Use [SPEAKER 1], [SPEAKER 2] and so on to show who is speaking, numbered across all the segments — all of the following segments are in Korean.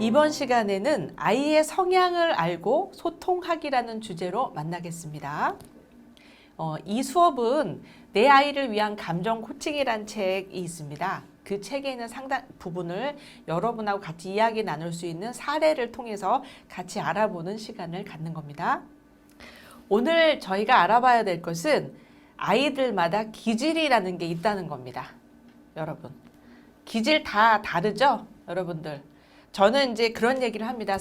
[SPEAKER 1] 이번 시간에는 아이의 성향을 알고 소통하기라는 주제로 만나겠습니다. 이 수업은 내 아이를 위한 감정 코칭이란 책이 있습니다. 그 책에 있는 상당 부분을 여러분하고 같이 이야기 나눌 수 있는 사례를 통해서 같이 알아보는 시간을 갖는 겁니다. 오늘 저희가 알아봐야 될 것은 아이들마다 기질이라는 게 있다는 겁니다. 여러분, 기질 다 다르죠? 여러분들. 저는 이제 그런 얘기를 합니다.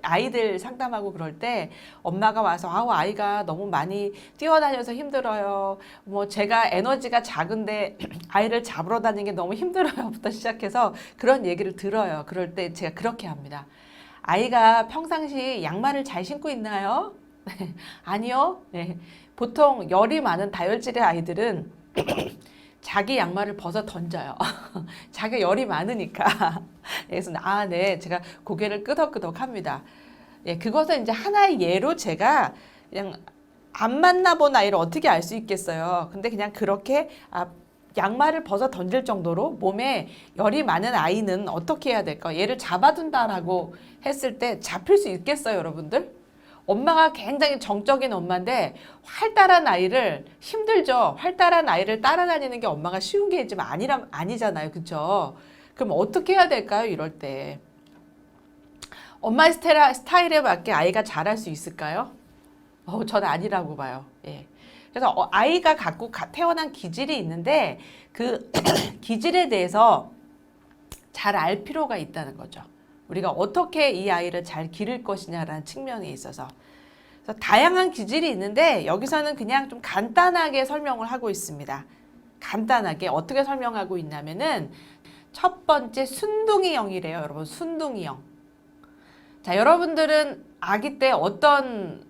[SPEAKER 1] 아이들 상담하고 그럴 때 엄마가 와서 아이가 너무 많이 뛰어다녀서 힘들어요. 뭐 제가 에너지가 작은데 아이를 잡으러 다니는 게 너무 힘들어요.부터 시작해서 그런 얘기를 들어요. 그럴 때 제가 그렇게 합니다. 아이가 평상시 양말을 잘 신고 있나요? 아니요. 네. 보통 열이 많은 다혈질의 아이들은 자기 양말을 벗어 던져요. 자기가 열이 많으니까. 그래서 네, 제가 고개를 끄덕끄덕 합니다. 예, 그것은 이제 하나의 예로 제가 그냥 안 만나본 아이를 어떻게 알 수 있겠어요. 근데 그냥 그렇게 양말을 벗어 던질 정도로 몸에 열이 많은 아이는 어떻게 해야 될까? 얘를 잡아둔다라고 했을 때 잡힐 수 있겠어요, 여러분들? 엄마가 굉장히 정적인 엄마인데 활달한 아이를 힘들죠. 활달한 아이를 따라다니는 게 엄마가 쉬운 게 좀 아니잖아요. 그렇죠? 그럼 어떻게 해야 될까요? 이럴 때. 엄마의 스타일에 맞게 아이가 잘할 수 있을까요? 저는 아니라고 봐요. 예. 그래서 아이가 갖고 태어난 기질이 있는데 그 기질에 대해서 잘 알 필요가 있다는 거죠. 우리가 어떻게 이 아이를 잘 기를 것이냐라는 측면에 있어서. 그래서 다양한 기질이 있는데 여기서는 그냥 좀 간단하게 설명을 하고 있습니다. 간단하게 어떻게 설명하고 있냐면은 첫 번째 순둥이형이래요. 여러분, 순둥이형. 자, 여러분들은 아기 때 어떤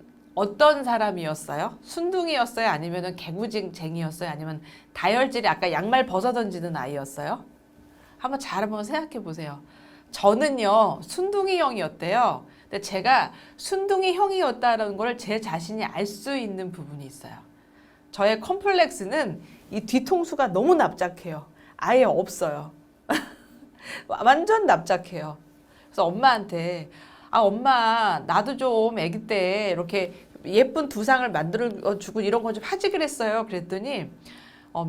[SPEAKER 1] 사람이었어요? 순둥이였어요? 아니면은 개구쟁이였어요? 아니면 다혈질이 아까 양말 벗어 던지는 아이였어요? 한번 생각해 보세요. 저는요, 순둥이형이었대요. 근데 제가 순둥이형이었다는 걸 제 자신이 알 수 있는 부분이 있어요. 저의 컴플렉스는 이 뒤통수가 너무 납작해요. 아예 없어요. 완전 납작해요. 그래서 엄마한테 엄마 나도 좀 아기 때 이렇게 예쁜 두상을 만들어주고 이런 거 좀 하지 그랬어요. 그랬더니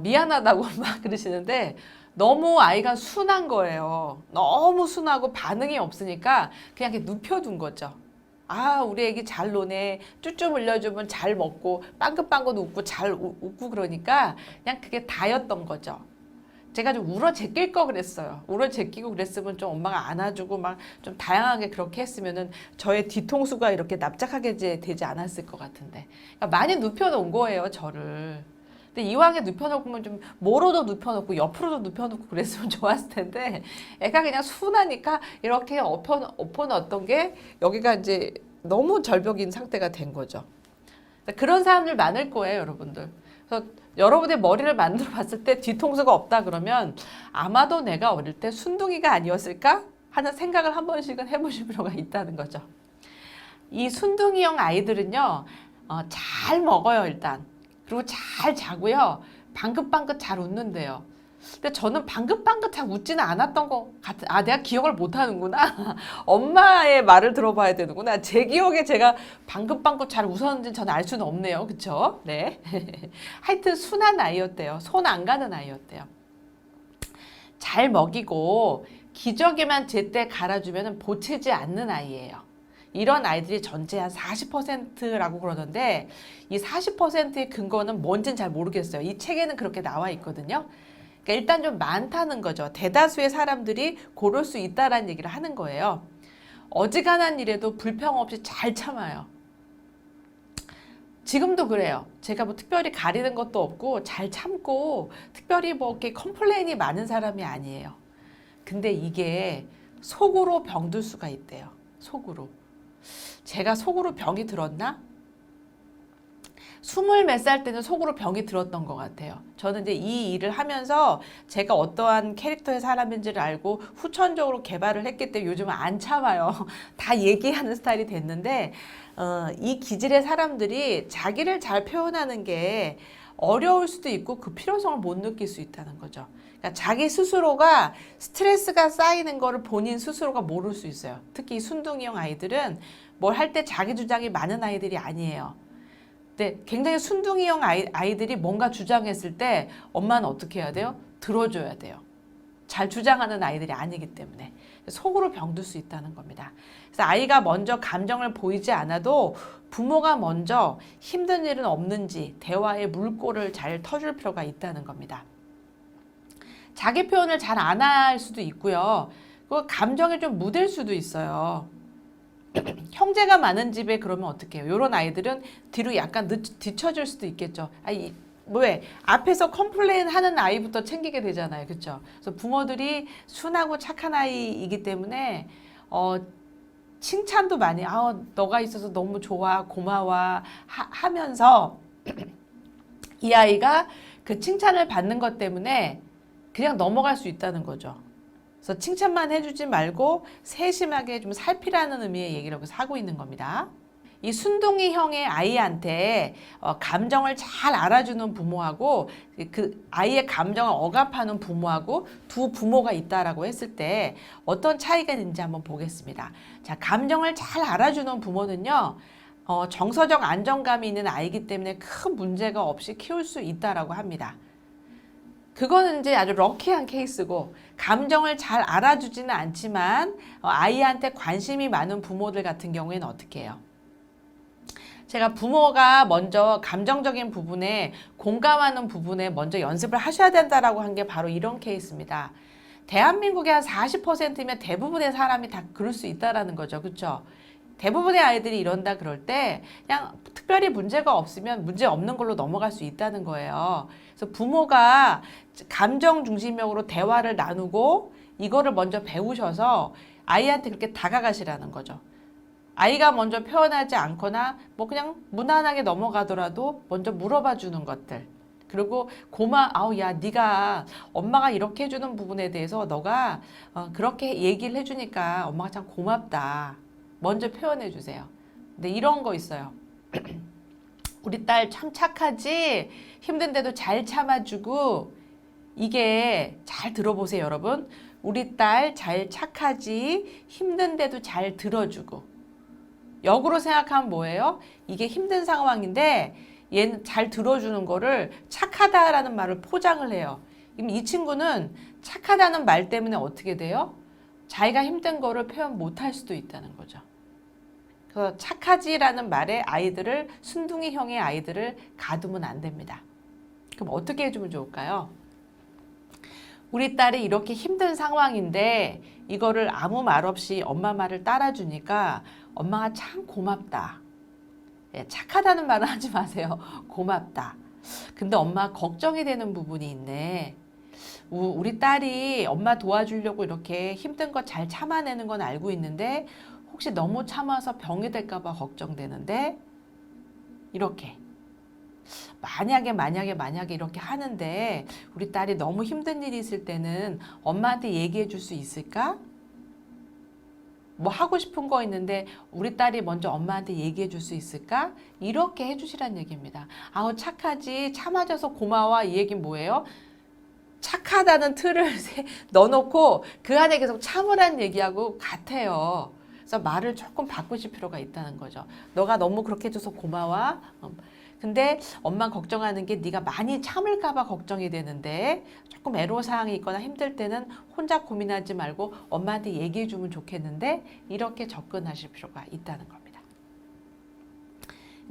[SPEAKER 1] 미안하다고 막 그러시는데 너무 아이가 순한 거예요. 너무 순하고 반응이 없으니까 그냥 이렇게 눕혀둔 거죠. 우리 애기 잘 노네. 쭈쭈 물려주면 잘 먹고 빵긋빵긋 웃고 잘 웃고 그러니까 그냥 그게 다였던 거죠. 제가 좀 울어 제낄 거 그랬어요. 울어 제끼고 그랬으면 좀 엄마가 안아주고 막 좀 다양하게 그렇게 했으면은 저의 뒤통수가 이렇게 납작하게 되지 않았을 것 같은데. 그러니까 많이 눕혀놓은 거예요, 저를. 근데 이왕에 눕혀놓으면 좀 모로도 눕혀놓고 옆으로도 눕혀놓고 그랬으면 좋았을 텐데 애가 그냥 순하니까 이렇게 엎어놨던 게 여기가 이제 너무 절벽인 상태가 된 거죠. 그런 사람들 많을 거예요, 여러분들. 그래서 여러분의 머리를 만들어 봤을 때 뒤통수가 없다 그러면 아마도 내가 어릴 때 순둥이가 아니었을까 하는 생각을 한 번씩은 해보실 필요가 있다는 거죠. 이 순둥이형 아이들은요, 잘 먹어요, 일단. 그리고 잘 자고요. 방긋방긋 잘 웃는데요. 근데 저는 방긋방긋 잘 웃지는 않았던 것 같아. 내가 기억을 못 하는구나. 엄마의 말을 들어봐야 되는구나. 제 기억에 제가 방긋방긋 잘 웃었는지 저는 알 수는 없네요. 그쵸? 네. 하여튼 순한 아이였대요. 손 안 가는 아이였대요. 잘 먹이고 기저귀만 제때 갈아주면 보채지 않는 아이예요. 이런 아이들이 전체 한 40%라고 그러던데 이 40%의 근거는 뭔지는 잘 모르겠어요. 이 책에는 그렇게 나와 있거든요. 그러니까 일단 좀 많다는 거죠. 대다수의 사람들이 고를 수 있다라는 얘기를 하는 거예요. 어지간한 일에도 불평 없이 잘 참아요. 지금도 그래요. 제가 뭐 특별히 가리는 것도 없고 잘 참고 특별히 뭐 이렇게 컴플레인이 많은 사람이 아니에요. 근데 이게 속으로 병들 수가 있대요. 속으로. 제가 속으로 병이 들었나? 20몇 살 때는 속으로 병이 들었던 것 같아요. 저는 이제 이 일을 하면서 제가 어떠한 캐릭터의 사람인지를 알고 후천적으로 개발을 했기 때문에 요즘은 안 참아요. 다 얘기하는 스타일이 됐는데 이 기질의 사람들이 자기를 잘 표현하는 게 어려울 수도 있고 그 필요성을 못 느낄 수 있다는 거죠. 그러니까 자기 스스로가 스트레스가 쌓이는 거를 본인 스스로가 모를 수 있어요. 특히 순둥이형 아이들은 뭘 할 때 자기 주장이 많은 아이들이 아니에요. 근데 굉장히 순둥이형 아이들이 뭔가 주장했을 때 엄마는 어떻게 해야 돼요? 들어줘야 돼요. 잘 주장하는 아이들이 아니기 때문에 속으로 병들 수 있다는 겁니다. 그래서 아이가 먼저 감정을 보이지 않아도 부모가 먼저 힘든 일은 없는지 대화의 물꼬를 잘 터줄 필요가 있다는 겁니다. 자기 표현을 잘 안 할 수도 있고요. 그 감정이 좀 무딜 수도 있어요. 형제가 많은 집에 그러면 어떡해요? 이런 아이들은 뒤로 약간 뒤쳐질 수도 있겠죠. 왜? 앞에서 컴플레인 하는 아이부터 챙기게 되잖아요. 그렇죠? 그래서 부모들이 순하고 착한 아이이기 때문에 칭찬도 많이 너가 있어서 너무 좋아 고마워 하면서 이 아이가 그 칭찬을 받는 것 때문에 그냥 넘어갈 수 있다는 거죠. 그래서 칭찬만 해주지 말고 세심하게 좀 살피라는 의미의 얘기를 여기서 하고 있는 겁니다. 이 순둥이형의 아이한테 감정을 잘 알아주는 부모하고 그 아이의 감정을 억압하는 부모하고 두 부모가 있다라고 했을 때 어떤 차이가 있는지 한번 보겠습니다. 자, 감정을 잘 알아주는 부모는요, 정서적 안정감이 있는 아이이기 때문에 큰 문제가 없이 키울 수 있다라고 합니다. 그거는 이제 아주 럭키한 케이스고, 감정을 잘 알아주지는 않지만 아이한테 관심이 많은 부모들 같은 경우에는 어떻게 해요? 제가 부모가 먼저 감정적인 부분에 공감하는 부분에 먼저 연습을 하셔야 된다라고 한 게 바로 이런 케이스입니다. 대한민국의 한 40%면 대부분의 사람이 다 그럴 수 있다라는 거죠. 그렇죠? 대부분의 아이들이 이런다 그럴 때 그냥 특별히 문제가 없으면 문제 없는 걸로 넘어갈 수 있다는 거예요. 그래서 부모가 감정 중심적으로 대화를 나누고 이거를 먼저 배우셔서 아이한테 그렇게 다가가시라는 거죠. 아이가 먼저 표현하지 않거나 뭐 그냥 무난하게 넘어가더라도 먼저 물어봐 주는 것들. 그리고 야, 네가 엄마가 이렇게 해주는 부분에 대해서 너가 그렇게 얘기를 해주니까 엄마가 참 고맙다. 먼저 표현해 주세요. 근데 이런 거 있어요. 우리 딸 참 착하지? 힘든데도 잘 참아주고. 이게 잘 들어보세요, 여러분. 우리 딸 잘 착하지? 힘든데도 잘 들어주고. 역으로 생각하면 뭐예요? 이게 힘든 상황인데 얘는 잘 들어주는 거를 착하다라는 말을 포장을 해요. 그럼 이 친구는 착하다는 말 때문에 어떻게 돼요? 자기가 힘든 거를 표현 못할 수도 있다는 거죠. 그래서 착하지라는 말에 순둥이형의 아이들을 가두면 안 됩니다. 그럼 어떻게 해주면 좋을까요? 우리 딸이 이렇게 힘든 상황인데 이거를 아무 말 없이 엄마 말을 따라주니까 엄마가 참 고맙다. 착하다는 말은 하지 마세요. 고맙다. 근데 엄마 걱정이 되는 부분이 있네. 우리 딸이 엄마 도와주려고 이렇게 힘든 거 잘 참아내는 건 알고 있는데 혹시 너무 참아서 병이 될까 봐 걱정되는데 이렇게 만약에 이렇게 하는데 우리 딸이 너무 힘든 일이 있을 때는 엄마한테 얘기해 줄 수 있을까? 뭐 하고 싶은 거 있는데 우리 딸이 먼저 엄마한테 얘기해 줄 수 있을까? 이렇게 해주시란 얘기입니다. 착하지, 참아줘서 고마워. 이 얘기는 뭐예요? 착하다는 틀을 넣어놓고 그 안에 계속 참으란 얘기하고 같아요. 그래서 말을 조금 바꾸실 필요가 있다는 거죠. 너가 너무 그렇게 해줘서 고마워. 근데 엄마 걱정하는 게 네가 많이 참을까 봐 걱정이 되는데 조금 애로사항이 있거나 힘들 때는 혼자 고민하지 말고 엄마한테 얘기해 주면 좋겠는데 이렇게 접근하실 필요가 있다는 겁니다.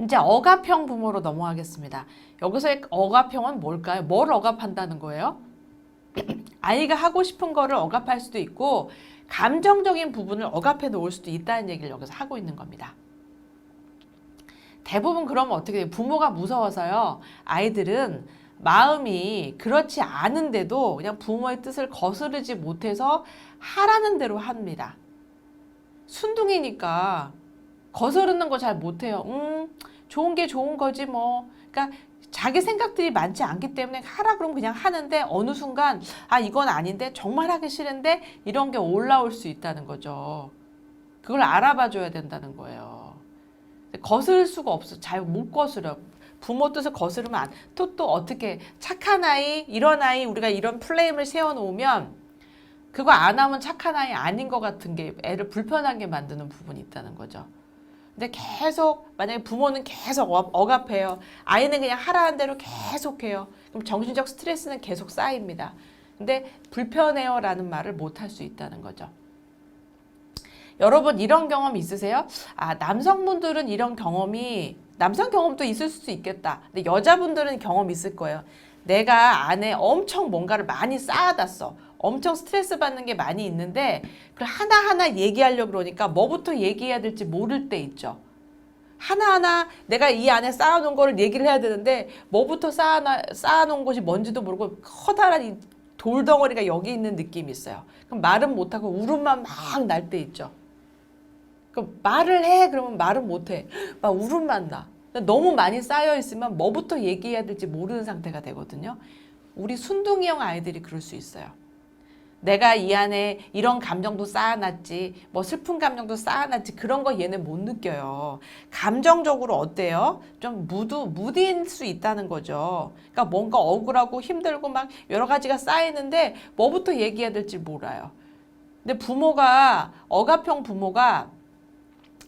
[SPEAKER 1] 이제 억압형 부모로 넘어가겠습니다. 여기서의 억압형은 뭘까요? 뭘 억압한다는 거예요? 아이가 하고 싶은 거를 억압할 수도 있고 감정적인 부분을 억압해 놓을 수도 있다는 얘기를 여기서 하고 있는 겁니다. 대부분 그러면 어떻게 돼요? 부모가 무서워서요. 아이들은 마음이 그렇지 않은데도 그냥 부모의 뜻을 거스르지 못해서 하라는 대로 합니다. 순둥이니까 거스르는 거 잘 못해요. 좋은 게 좋은 거지 뭐. 그러니까 자기 생각들이 많지 않기 때문에 하라 그러면 그냥 하는데 어느 순간 이건 아닌데 정말 하기 싫은데 이런 게 올라올 수 있다는 거죠. 그걸 알아봐 줘야 된다는 거예요. 거스를 수가 없어. 잘 못 거스려. 부모 뜻을 거스르면 또 어떻게 착한 아이, 이런 아이 우리가 이런 플레임을 세워놓으면 그거 안 하면 착한 아이 아닌 것 같은 게 애를 불편하게 만드는 부분이 있다는 거죠. 근데 계속 만약에 부모는 계속 억압해요. 아이는 그냥 하라는 대로 계속 해요. 그럼 정신적 스트레스는 계속 쌓입니다. 근데 불편해요 라는 말을 못 할 수 있다는 거죠. 여러분 이런 경험 있으세요? 아, 남성분들은 이런 경험이 남성 경험도 있을 수도 있겠다. 근데 여자분들은 경험 있을 거예요. 내가 안에 엄청 뭔가를 많이 쌓아놨어. 엄청 스트레스 받는 게 많이 있는데 그걸 하나하나 얘기하려고 그러니까 뭐부터 얘기해야 될지 모를 때 있죠. 하나하나 내가 이 안에 쌓아놓은 거를 얘기를 해야 되는데 뭐부터 쌓아놓은 것이 뭔지도 모르고 커다란 이 돌덩어리가 여기 있는 느낌이 있어요. 그럼 말은 못하고 울음만 막 날 때 있죠. 그럼 말을 해 그러면 말은 못해. 막 울음만 나. 너무 많이 쌓여 있으면 뭐부터 얘기해야 될지 모르는 상태가 되거든요. 우리 순둥이형 아이들이 그럴 수 있어요. 내가 이 안에 이런 감정도 쌓아놨지, 뭐 슬픈 감정도 쌓아놨지, 그런 거 얘는 못 느껴요. 감정적으로 어때요? 좀 무디일 수 있다는 거죠. 그러니까 뭔가 억울하고 힘들고 막 여러 가지가 쌓이는데 뭐부터 얘기해야 될지 몰라요. 근데 억압형 부모가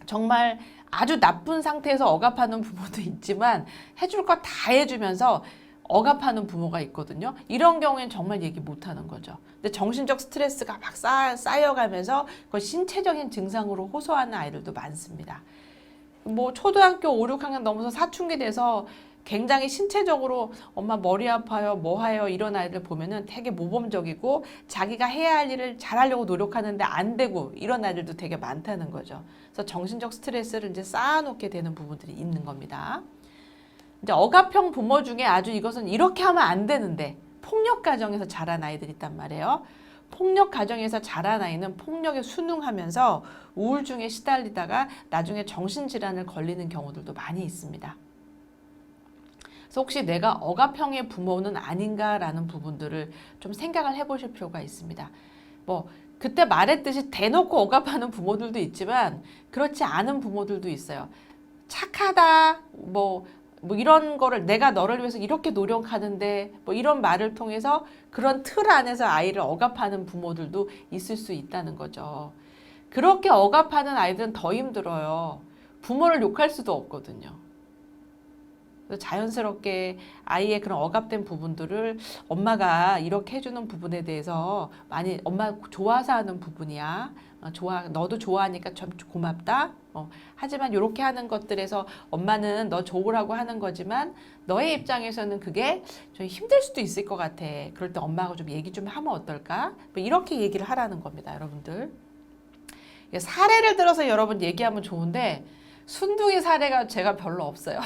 [SPEAKER 1] 정말 아주 나쁜 상태에서 억압하는 부모도 있지만 해줄 거 다 해주면서 억압하는 부모가 있거든요. 이런 경우에는 정말 얘기 못하는 거죠. 근데 정신적 스트레스가 막 쌓여가면서 그걸 신체적인 증상으로 호소하는 아이들도 많습니다. 뭐 초등학교 5, 6학년 넘어서 사춘기 돼서 굉장히 신체적으로 엄마 머리 아파요, 뭐 해요 이런 아이들 보면은 되게 모범적이고 자기가 해야 할 일을 잘하려고 노력하는데 안 되고 이런 아이들도 되게 많다는 거죠. 그래서 정신적 스트레스를 이제 쌓아놓게 되는 부분들이 있는 겁니다. 이제 억압형 부모 중에 아주 이것은 이렇게 하면 안 되는데 폭력 가정에서 자란 아이들이 있단 말이에요. 폭력 가정에서 자란 아이는 폭력에 순응하면서 우울증에 시달리다가 나중에 정신질환을 걸리는 경우들도 많이 있습니다. 그래서 혹시 내가 억압형의 부모는 아닌가라는 부분들을 좀 생각을 해보실 필요가 있습니다. 뭐 그때 말했듯이 대놓고 억압하는 부모들도 있지만 그렇지 않은 부모들도 있어요. 착하다, 뭐 이런 거를 내가 너를 위해서 이렇게 노력하는데 뭐 이런 말을 통해서 그런 틀 안에서 아이를 억압하는 부모들도 있을 수 있다는 거죠. 그렇게 억압하는 아이들은 더 힘들어요. 부모를 욕할 수도 없거든요. 자연스럽게 아이의 그런 억압된 부분들을 엄마가 이렇게 해주는 부분에 대해서 많이 엄마 좋아서 하는 부분이야. 너도 좋아하니까 참 고맙다. 하지만 이렇게 하는 것들에서 엄마는 너 좋으라고 하는 거지만 너의 입장에서는 그게 좀 힘들 수도 있을 것 같아. 그럴 때 엄마하고 좀 얘기 좀 하면 어떨까? 뭐 이렇게 얘기를 하라는 겁니다, 여러분들. 사례를 들어서 여러분 얘기하면 좋은데 순둥이 사례가 제가 별로 없어요.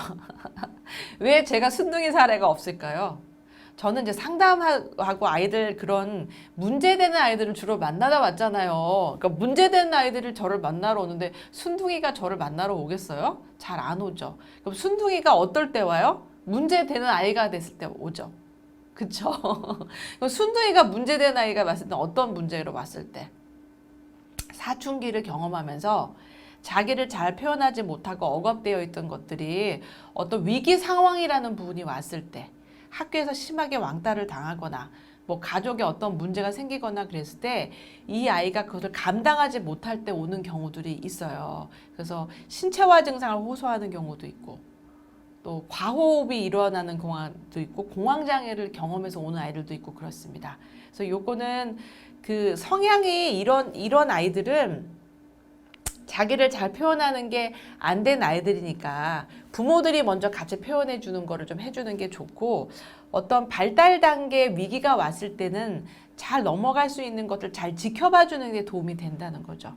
[SPEAKER 1] 왜 제가 순둥이 사례가 없을까요? 저는 이제 상담하고 아이들 그런 문제되는 아이들을 주로 만나다 왔잖아요. 그러니까 문제되는 아이들을 저를 만나러 오는데 순둥이가 저를 만나러 오겠어요? 잘 안 오죠. 그럼 순둥이가 어떨 때 와요? 문제되는 아이가 됐을 때 오죠. 그쵸? 그럼 순둥이가 문제되는 아이가 왔을 때 어떤 문제로 왔을 때? 사춘기를 경험하면서 자기를 잘 표현하지 못하고 억압되어 있던 것들이 어떤 위기 상황이라는 부분이 왔을 때 학교에서 심하게 왕따를 당하거나 뭐 가족에 어떤 문제가 생기거나 그랬을 때 이 아이가 그것을 감당하지 못할 때 오는 경우들이 있어요. 그래서 신체화 증상을 호소하는 경우도 있고 또 과호흡이 일어나는 경우도 있고 공황장애를 경험해서 오는 아이들도 있고 그렇습니다. 그래서 요거는 그 성향이 이런 아이들은 자기를 잘 표현하는 게 안 된 아이들이니까 부모들이 먼저 같이 표현해 주는 거를 좀 해주는 게 좋고 어떤 발달 단계 위기가 왔을 때는 잘 넘어갈 수 있는 것들 잘 지켜봐 주는 게 도움이 된다는 거죠.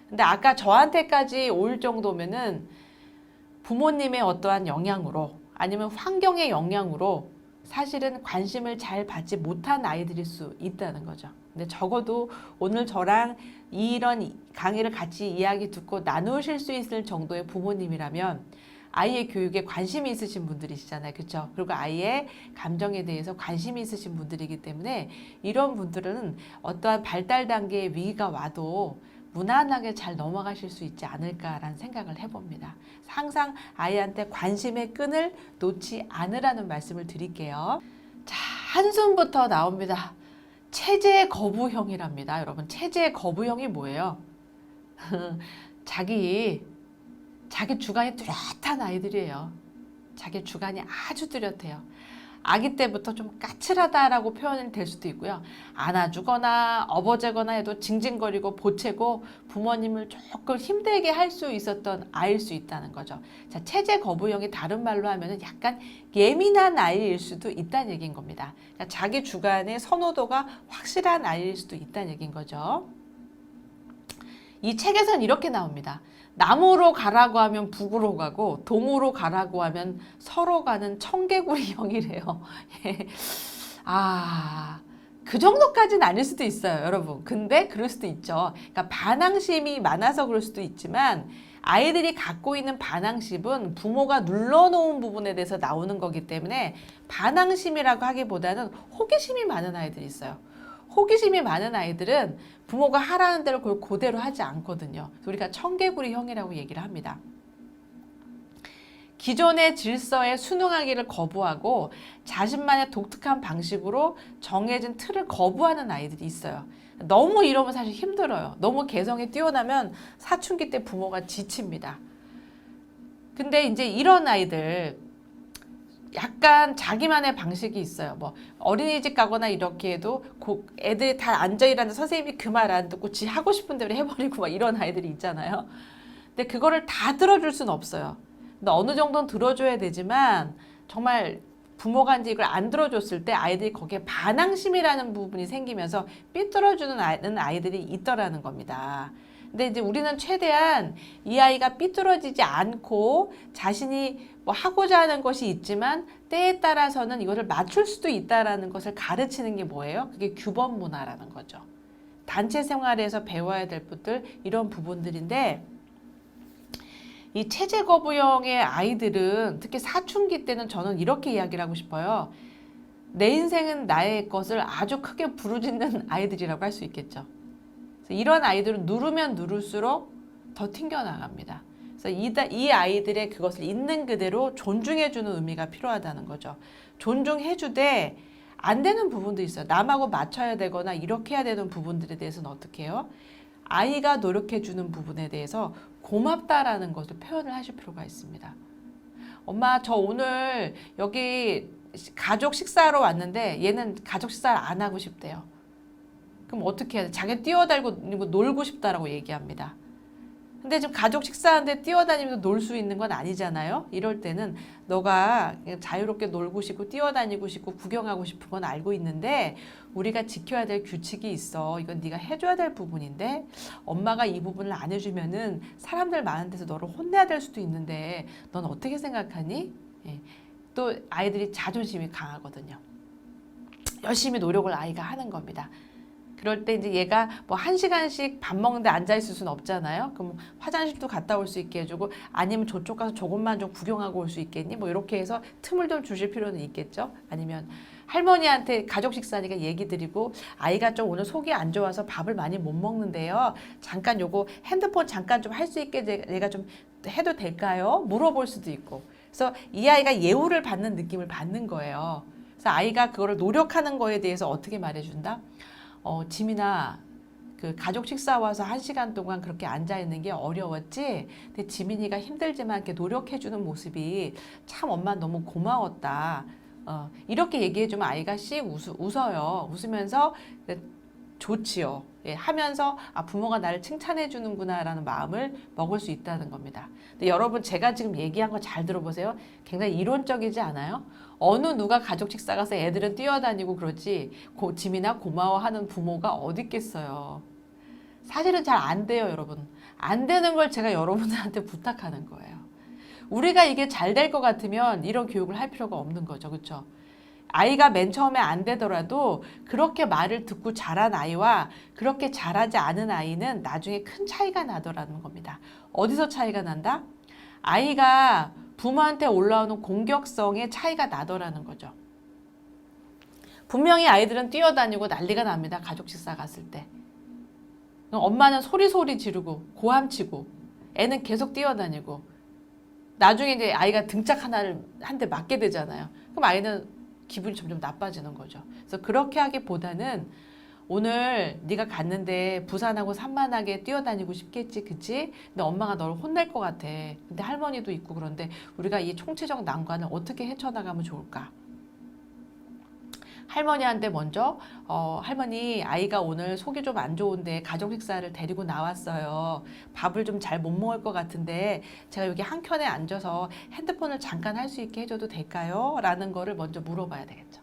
[SPEAKER 1] 근데 아까 저한테까지 올 정도면은 부모님의 어떠한 영향으로 아니면 환경의 영향으로 사실은 관심을 잘 받지 못한 아이들일 수 있다는 거죠. 근데 적어도 오늘 저랑 이런 강의를 같이 이야기 듣고 나누실 수 있을 정도의 부모님이라면 아이의 교육에 관심이 있으신 분들이시잖아요. 그렇죠? 그리고 아이의 감정에 대해서 관심이 있으신 분들이기 때문에 이런 분들은 어떠한 발달 단계의 위기가 와도 무난하게 잘 넘어가실 수 있지 않을까라는 생각을 해봅니다. 항상 아이한테 관심의 끈을 놓지 않으라는 말씀을 드릴게요. 자, 한숨부터 나옵니다. 체제 거부형이랍니다. 여러분, 체제 거부형이 뭐예요? 자기 주관이 뚜렷한 아이들이에요. 자기 주관이 아주 뚜렷해요. 아기 때부터 좀 까칠하다라고 표현이 될 수도 있고요. 안아주거나 업어재거나 해도 징징거리고 보채고 부모님을 조금 힘들게 할 수 있었던 아이일 수 있다는 거죠. 자, 체제 거부형이 다른 말로 하면은 약간 예민한 아이일 수도 있다는 얘기인 겁니다. 그러니까 자기 주관의 선호도가 확실한 아이일 수도 있다는 얘기인 거죠. 이 책에선 이렇게 나옵니다. 남으로 가라고 하면 북으로 가고 동으로 가라고 하면 서로 가는 청개구리 형이래요. 아, 그 정도까지는 아닐 수도 있어요, 여러분. 근데 그럴 수도 있죠. 그러니까 반항심이 많아서 그럴 수도 있지만 아이들이 갖고 있는 반항심은 부모가 눌러놓은 부분에 대해서 나오는 거기 때문에 반항심이라고 하기보다는 호기심이 많은 아이들이 있어요. 호기심이 많은 아이들은 부모가 하라는 대로 그걸 그대로 하지 않거든요. 우리가 청개구리 형이라고 얘기를 합니다. 기존의 질서에 순응하기를 거부하고 자신만의 독특한 방식으로 정해진 틀을 거부하는 아이들이 있어요. 너무 이러면 사실 힘들어요. 너무 개성이 뛰어나면 사춘기 때 부모가 지칩니다. 근데 이제 이런 아이들 약간 자기만의 방식이 있어요. 뭐 어린이집 가거나 이렇게 해도 애들이 다 앉아있라는 선생님이 그 말 안 듣고 지 하고 싶은 대로 해버리고 막 이런 아이들이 있잖아요. 근데 그거를 다 들어줄 수는 없어요. 근데 어느 정도는 들어줘야 되지만 정말 부모가 이제 이걸 안 들어줬을 때 아이들이 거기에 반항심이라는 부분이 생기면서 삐뚤어주는 아이들이 있더라는 겁니다. 근데 이제 우리는 최대한 이 아이가 삐뚤어지지 않고 자신이 뭐 하고자 하는 것이 있지만 때에 따라서는 이거를 맞출 수도 있다라는 것을 가르치는 게 뭐예요? 그게 규범 문화라는 거죠. 단체 생활에서 배워야 될 것들 이런 부분들인데 이 체제 거부형의 아이들은 특히 사춘기 때는 저는 이렇게 이야기를 하고 싶어요. 내 인생은 나의 것을 아주 크게 부르짖는 아이들이라고 할 수 있겠죠. 이런 아이들은 누르면 누를수록 더 튕겨나갑니다. 그래서 이 아이들의 그것을 있는 그대로 존중해주는 의미가 필요하다는 거죠. 존중해주되 안 되는 부분도 있어요. 남하고 맞춰야 되거나 이렇게 해야 되는 부분들에 대해서는 어떻게 해요? 아이가 노력해주는 부분에 대해서 고맙다라는 것을 표현을 하실 필요가 있습니다. 엄마, 저 오늘 여기 가족 식사하러 왔는데 얘는 가족 식사를 안 하고 싶대요. 그럼 어떻게 해야 돼? 자기 뛰어다니고 놀고 싶다라고 얘기합니다. 근데 지금 가족 식사하는데 뛰어다니면서 놀 수 있는 건 아니잖아요. 이럴 때는 너가 자유롭게 놀고 싶고 뛰어다니고 싶고 구경하고 싶은 건 알고 있는데 우리가 지켜야 될 규칙이 있어. 이건 네가 해줘야 될 부분인데 엄마가 이 부분을 안 해주면은 사람들 많은 데서 너를 혼내야 될 수도 있는데 넌 어떻게 생각하니? 예. 또 아이들이 자존심이 강하거든요. 열심히 노력을 아이가 하는 겁니다. 그럴 때 이제 얘가 뭐 1시간씩 밥 먹는데 앉아있을 수는 없잖아요. 그럼 화장실도 갔다 올 수 있게 해주고 아니면 저쪽 가서 조금만 좀 구경하고 올 수 있겠니? 뭐 이렇게 해서 틈을 좀 주실 필요는 있겠죠. 아니면 할머니한테 가족 식사니까 얘기 드리고 아이가 좀 오늘 속이 안 좋아서 밥을 많이 못 먹는데요. 잠깐 요거 핸드폰 잠깐 좀 할 수 있게 내가 좀 해도 될까요? 물어볼 수도 있고. 그래서 이 아이가 예우를 받는 느낌을 받는 거예요. 그래서 아이가 그거를 노력하는 거에 대해서 어떻게 말해준다? 지민아, 그 가족 식사 와서 1시간 동안 그렇게 앉아있는 게 어려웠지? 근데 지민이가 힘들지만 이렇게 노력해주는 모습이 참 엄마 너무 고마웠다. 이렇게 얘기해주면 아이가 씩 웃어요. 웃으면서 좋지요. 예, 하면서 부모가 나를 칭찬해주는구나 라는 마음을 먹을 수 있다는 겁니다. 근데 여러분 제가 지금 얘기한 거 잘 들어보세요. 굉장히 이론적이지 않아요? 어느 누가 가족 식사 가서 애들은 뛰어다니고 그러지 지민아 고마워하는 부모가 어디 있겠어요. 사실은 잘 안 돼요, 여러분. 안 되는 걸 제가 여러분들한테 부탁하는 거예요. 우리가 이게 잘 될 것 같으면 이런 교육을 할 필요가 없는 거죠. 그렇죠? 아이가 맨 처음에 안 되더라도 그렇게 말을 듣고 자란 아이와 그렇게 잘하지 않은 아이는 나중에 큰 차이가 나더라는 겁니다. 어디서 차이가 난다? 아이가 부모한테 올라오는 공격성의 차이가 나더라는 거죠. 분명히 아이들은 뛰어다니고 난리가 납니다. 가족 식사 갔을 때. 엄마는 소리소리 지르고 고함치고 애는 계속 뛰어다니고 나중에 이제 아이가 등짝 하나를 한 대 맞게 되잖아요. 그럼 아이는 기분이 점점 나빠지는 거죠. 그래서 그렇게 하기보다는 오늘 네가 갔는데 부산하고 산만하게 뛰어다니고 싶겠지, 그치? 근데 엄마가 너를 혼낼 것 같아. 근데 할머니도 있고 그런데 우리가 이 총체적 난관을 어떻게 헤쳐나가면 좋을까? 할머니한테 먼저 할머니 아이가 오늘 속이 좀 안 좋은데 가족 식사를 데리고 나왔어요. 밥을 좀 잘 못 먹을 것 같은데 제가 여기 한 켠에 앉아서 핸드폰을 잠깐 할 수 있게 해줘도 될까요? 라는 거를 먼저 물어봐야 되겠죠.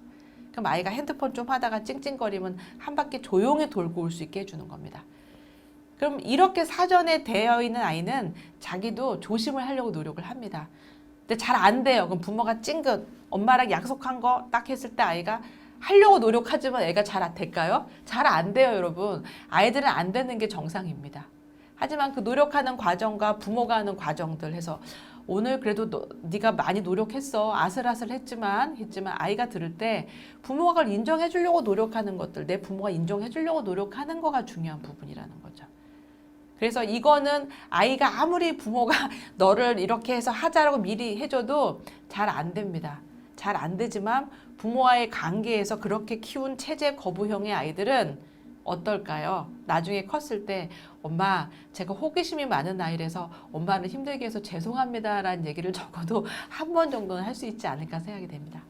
[SPEAKER 1] 그럼 아이가 핸드폰 좀 하다가 찡찡거리면 한 바퀴 조용히 돌고 올 수 있게 해주는 겁니다. 그럼 이렇게 사전에 되어 있는 아이는 자기도 조심을 하려고 노력을 합니다. 근데 잘 안 돼요. 그럼 부모가 찡긋 엄마랑 약속한 거 딱 했을 때 아이가 하려고 노력하지만 애가 잘 될까요? 잘 안 돼요, 여러분. 아이들은 안 되는 게 정상입니다. 하지만 그 노력하는 과정과 부모가 하는 과정들 해서 오늘 그래도 네가 많이 노력했어. 아슬아슬했지만 아이가 들을 때 부모가 그걸 인정해 주려고 노력하는 것들, 내 부모가 인정해 주려고 노력하는 거가 중요한 부분이라는 거죠. 그래서 이거는 아이가 아무리 부모가 너를 이렇게 해서 하자라고 미리 해줘도 잘 안 됩니다. 잘 안 되지만 부모와의 관계에서 그렇게 키운 체제 거부형의 아이들은 어떨까요? 나중에 컸을 때 엄마 제가 호기심이 많은 아이라서 엄마를 힘들게 해서 죄송합니다 라는 얘기를 적어도 한 번 정도는 할 수 있지 않을까 생각이 됩니다.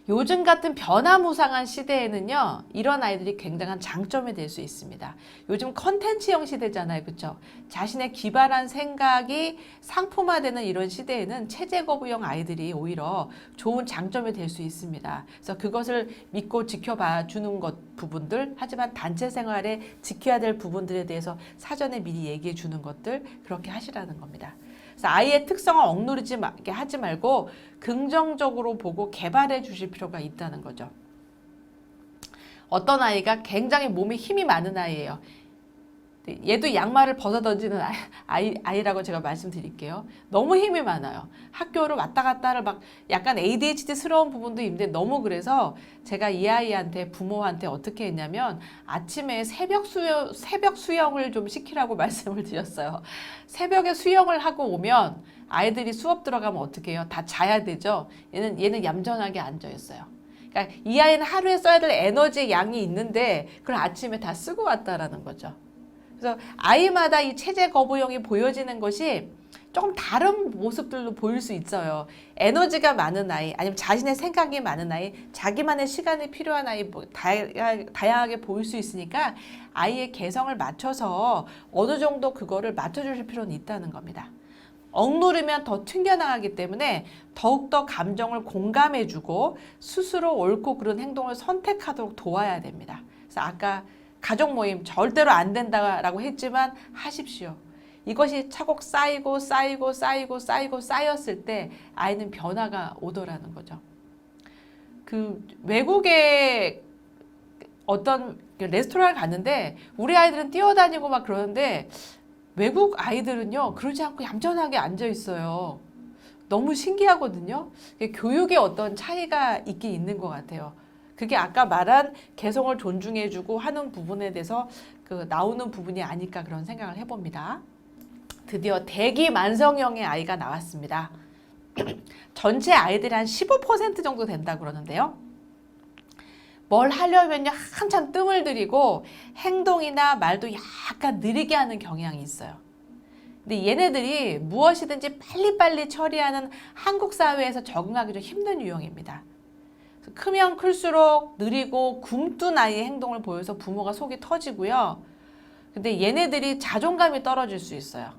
[SPEAKER 1] 요즘 같은 변화무쌍한 시대에는요, 이런 아이들이 굉장한 장점이 될 수 있습니다. 요즘 컨텐츠형 시대잖아요, 그렇죠? 자신의 기발한 생각이 상품화되는 이런 시대에는 체제 거부형 아이들이 오히려 좋은 장점이 될 수 있습니다. 그래서 그것을 믿고 지켜봐 주는 부분들, 하지만 단체 생활에 지켜야 될 부분들에 대해서 사전에 미리 얘기해 주는 것들, 그렇게 하시라는 겁니다. 그래서 아이의 특성을 억누르지 하지 말고 긍정적으로 보고 개발해 주실 필요가 있다는 거죠. 어떤 아이가 굉장히 몸에 힘이 많은 아이예요. 얘도 양말을 벗어 던지는 아이라고 제가 말씀드릴게요. 너무 힘이 많아요. 학교를 왔다 갔다를 막 약간 ADHD스러운 부분도 있는데 너무 그래서 제가 이 아이한테 부모한테 어떻게 했냐면 아침에 새벽 수영을 좀 시키라고 말씀을 드렸어요. 새벽에 수영을 하고 오면 아이들이 수업 들어가면 어떻게 해요? 다 자야 되죠. 얘는 얌전하게 앉아 있어요. 그러니까 이 아이는 하루에 써야 될 에너지 양이 있는데 그걸 아침에 다 쓰고 왔다라는 거죠. 그래서 아이마다 이 체제 거부형이 보여지는 것이 조금 다른 모습들로 보일 수 있어요. 에너지가 많은 아이, 아니면 자신의 생각이 많은 아이, 자기만의 시간이 필요한 아이, 다양하게 보일 수 있으니까 아이의 개성을 맞춰서 어느 정도 그거를 맞춰주실 필요는 있다는 겁니다. 억누르면 더 튕겨나가기 때문에 더욱더 감정을 공감해주고 스스로 옳고 그른 행동을 선택하도록 도와야 됩니다. 그래서 아까 가족 모임 절대로 안 된다라고 했지만 하십시오. 이것이 차곡 쌓였을 때 아이는 변화가 오더라는 거죠. 그 외국에 어떤 레스토랑을 갔는데 우리 아이들은 뛰어다니고 막 그러는데 외국 아이들은요 그러지 않고 얌전하게 앉아 있어요. 너무 신기하거든요. 교육의 어떤 차이가 있긴 있는 것 같아요. 그게 아까 말한 개성을 존중해주고 하는 부분에 대해서 나오는 부분이 아닐까 그런 생각을 해봅니다. 드디어 대기 만성형의 아이가 나왔습니다. 전체 아이들이 한 15% 정도 된다고 그러는데요. 뭘 하려면요 한참 뜸을 들이고 행동이나 말도 약간 느리게 하는 경향이 있어요. 근데 얘네들이 무엇이든지 빨리빨리 처리하는 한국 사회에서 적응하기 좀 힘든 유형입니다. 크면 클수록 느리고 굼뜬 아이의 행동을 보여서 부모가 속이 터지고요. 근데 얘네들이 자존감이 떨어질 수 있어요.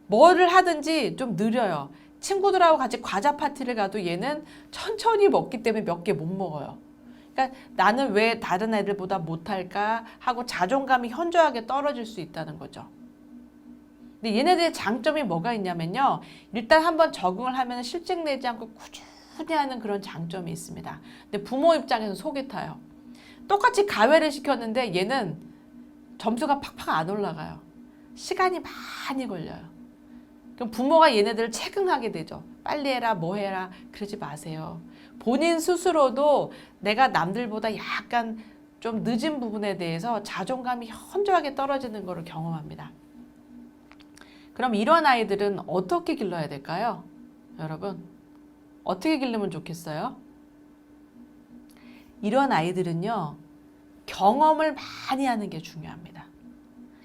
[SPEAKER 1] 뭐를 하든지 좀 느려요. 친구들하고 같이 과자 파티를 가도 얘는 천천히 먹기 때문에 몇 개 못 먹어요. 그러니까 나는 왜 다른 애들보다 못할까 하고 자존감이 현저하게 떨어질 수 있다는 거죠. 근데 얘네들의 장점이 뭐가 있냐면요. 일단 한번 적응을 하면 실증 내지 않고 꾸준히 하는 그런 장점이 있습니다. 근데 부모 입장에서 속이 타요. 똑같이 가외를 시켰는데 얘는 점수가 팍팍 안 올라가요. 시간이 많이 걸려요. 그럼 부모가 얘네들을 체긍하게 되죠. 빨리 해라, 뭐 해라, 그러지 마세요. 본인 스스로도 내가 남들보다 약간 좀 늦은 부분에 대해서 자존감이 현저하게 떨어지는 것을 경험합니다. 그럼 이런 아이들은 어떻게 길러야 될까요? 여러분, 어떻게 기르면 좋겠어요? 이런 아이들은요, 경험을 많이 하는 게 중요합니다.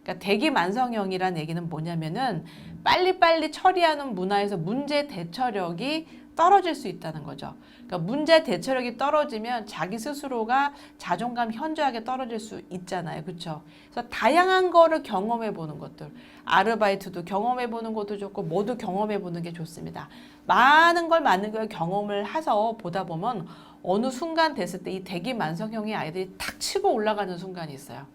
[SPEAKER 1] 그러니까 대기만성형이라는 얘기는 뭐냐면은 빨리빨리 처리하는 문화에서 문제 대처력이 떨어질 수 있다는 거죠. 그러니까 문제 대처력이 떨어지면 자기 스스로가 자존감 현저하게 떨어질 수 있잖아요. 그렇죠? 그래서 다양한 거를 경험해 보는 것들, 아르바이트도 경험해 보는 것도 좋고 모두 경험해 보는 게 좋습니다. 많은 걸 경험을 해서 보다 보면 어느 순간 됐을 때 이 대기만성형의 아이들이 탁 치고 올라가는 순간이 있어요.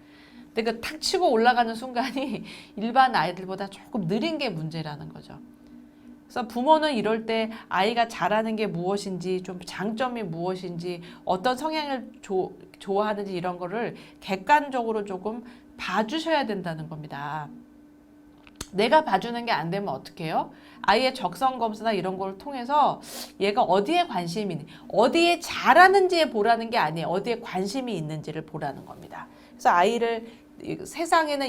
[SPEAKER 1] 근데 그 탁 치고 올라가는 순간이 일반 아이들보다 조금 느린 게 문제라는 거죠. 그래서 부모는 이럴 때 아이가 잘하는 게 무엇인지, 좀 장점이 무엇인지, 어떤 성향을 좋아하는지 이런 거를 객관적으로 조금 봐주셔야 된다는 겁니다. 내가 봐주는 게 안 되면 어떻게 해요? 아이의 적성 검사나 이런 걸 통해서 얘가 어디에 관심이 있는지, 어디에 잘하는지에 보라는 게 아니에요. 어디에 관심이 있는지를 보라는 겁니다. 그래서 아이를 세상에는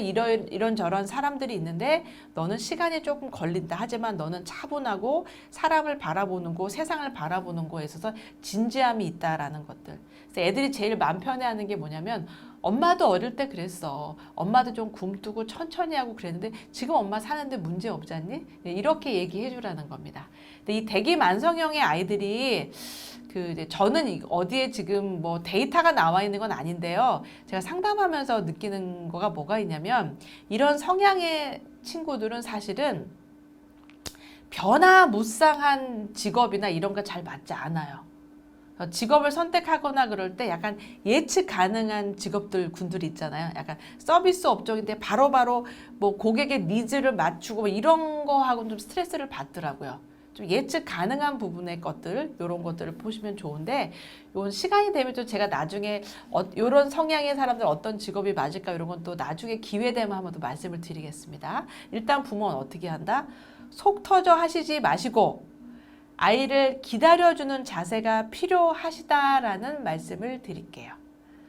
[SPEAKER 1] 이런저런 사람들이 있는데 너는 시간이 조금 걸린다. 하지만 너는 차분하고 사람을 바라보는 거, 세상을 바라보는 거에 있어서 진지함이 있다라는 것들. 그래서 애들이 제일 마음 편해하는 게 뭐냐면 엄마도 어릴 때 그랬어. 엄마도 좀 굼뜨고 천천히 하고 그랬는데 지금 엄마 사는데 문제 없지 않니? 이렇게 얘기해 주라는 겁니다. 근데 이 대기만성형의 아이들이 저는 어디에 지금 뭐 데이터가 나와 있는 건 아닌데요. 제가 상담하면서 느끼는 거가 뭐가 있냐면 이런 성향의 친구들은 사실은 변화무쌍한 직업이나 이런 거 잘 맞지 않아요. 직업을 선택하거나 그럴 때 약간 예측 가능한 직업들 군들이 있잖아요. 약간 서비스 업종인데 바로바로 뭐 고객의 니즈를 맞추고 뭐 이런 거하고는 좀 스트레스를 받더라고요. 좀 예측 가능한 부분의 것들, 이런 것들을 보시면 좋은데, 이건 시간이 되면 또 제가 나중에 이런 성향의 사람들 어떤 직업이 맞을까 이런 건 또 나중에 기회 되면 한번 또 말씀을 드리겠습니다. 일단 부모는 어떻게 한다? 속 터져 하시지 마시고 아이를 기다려주는 자세가 필요하시다라는 말씀을 드릴게요.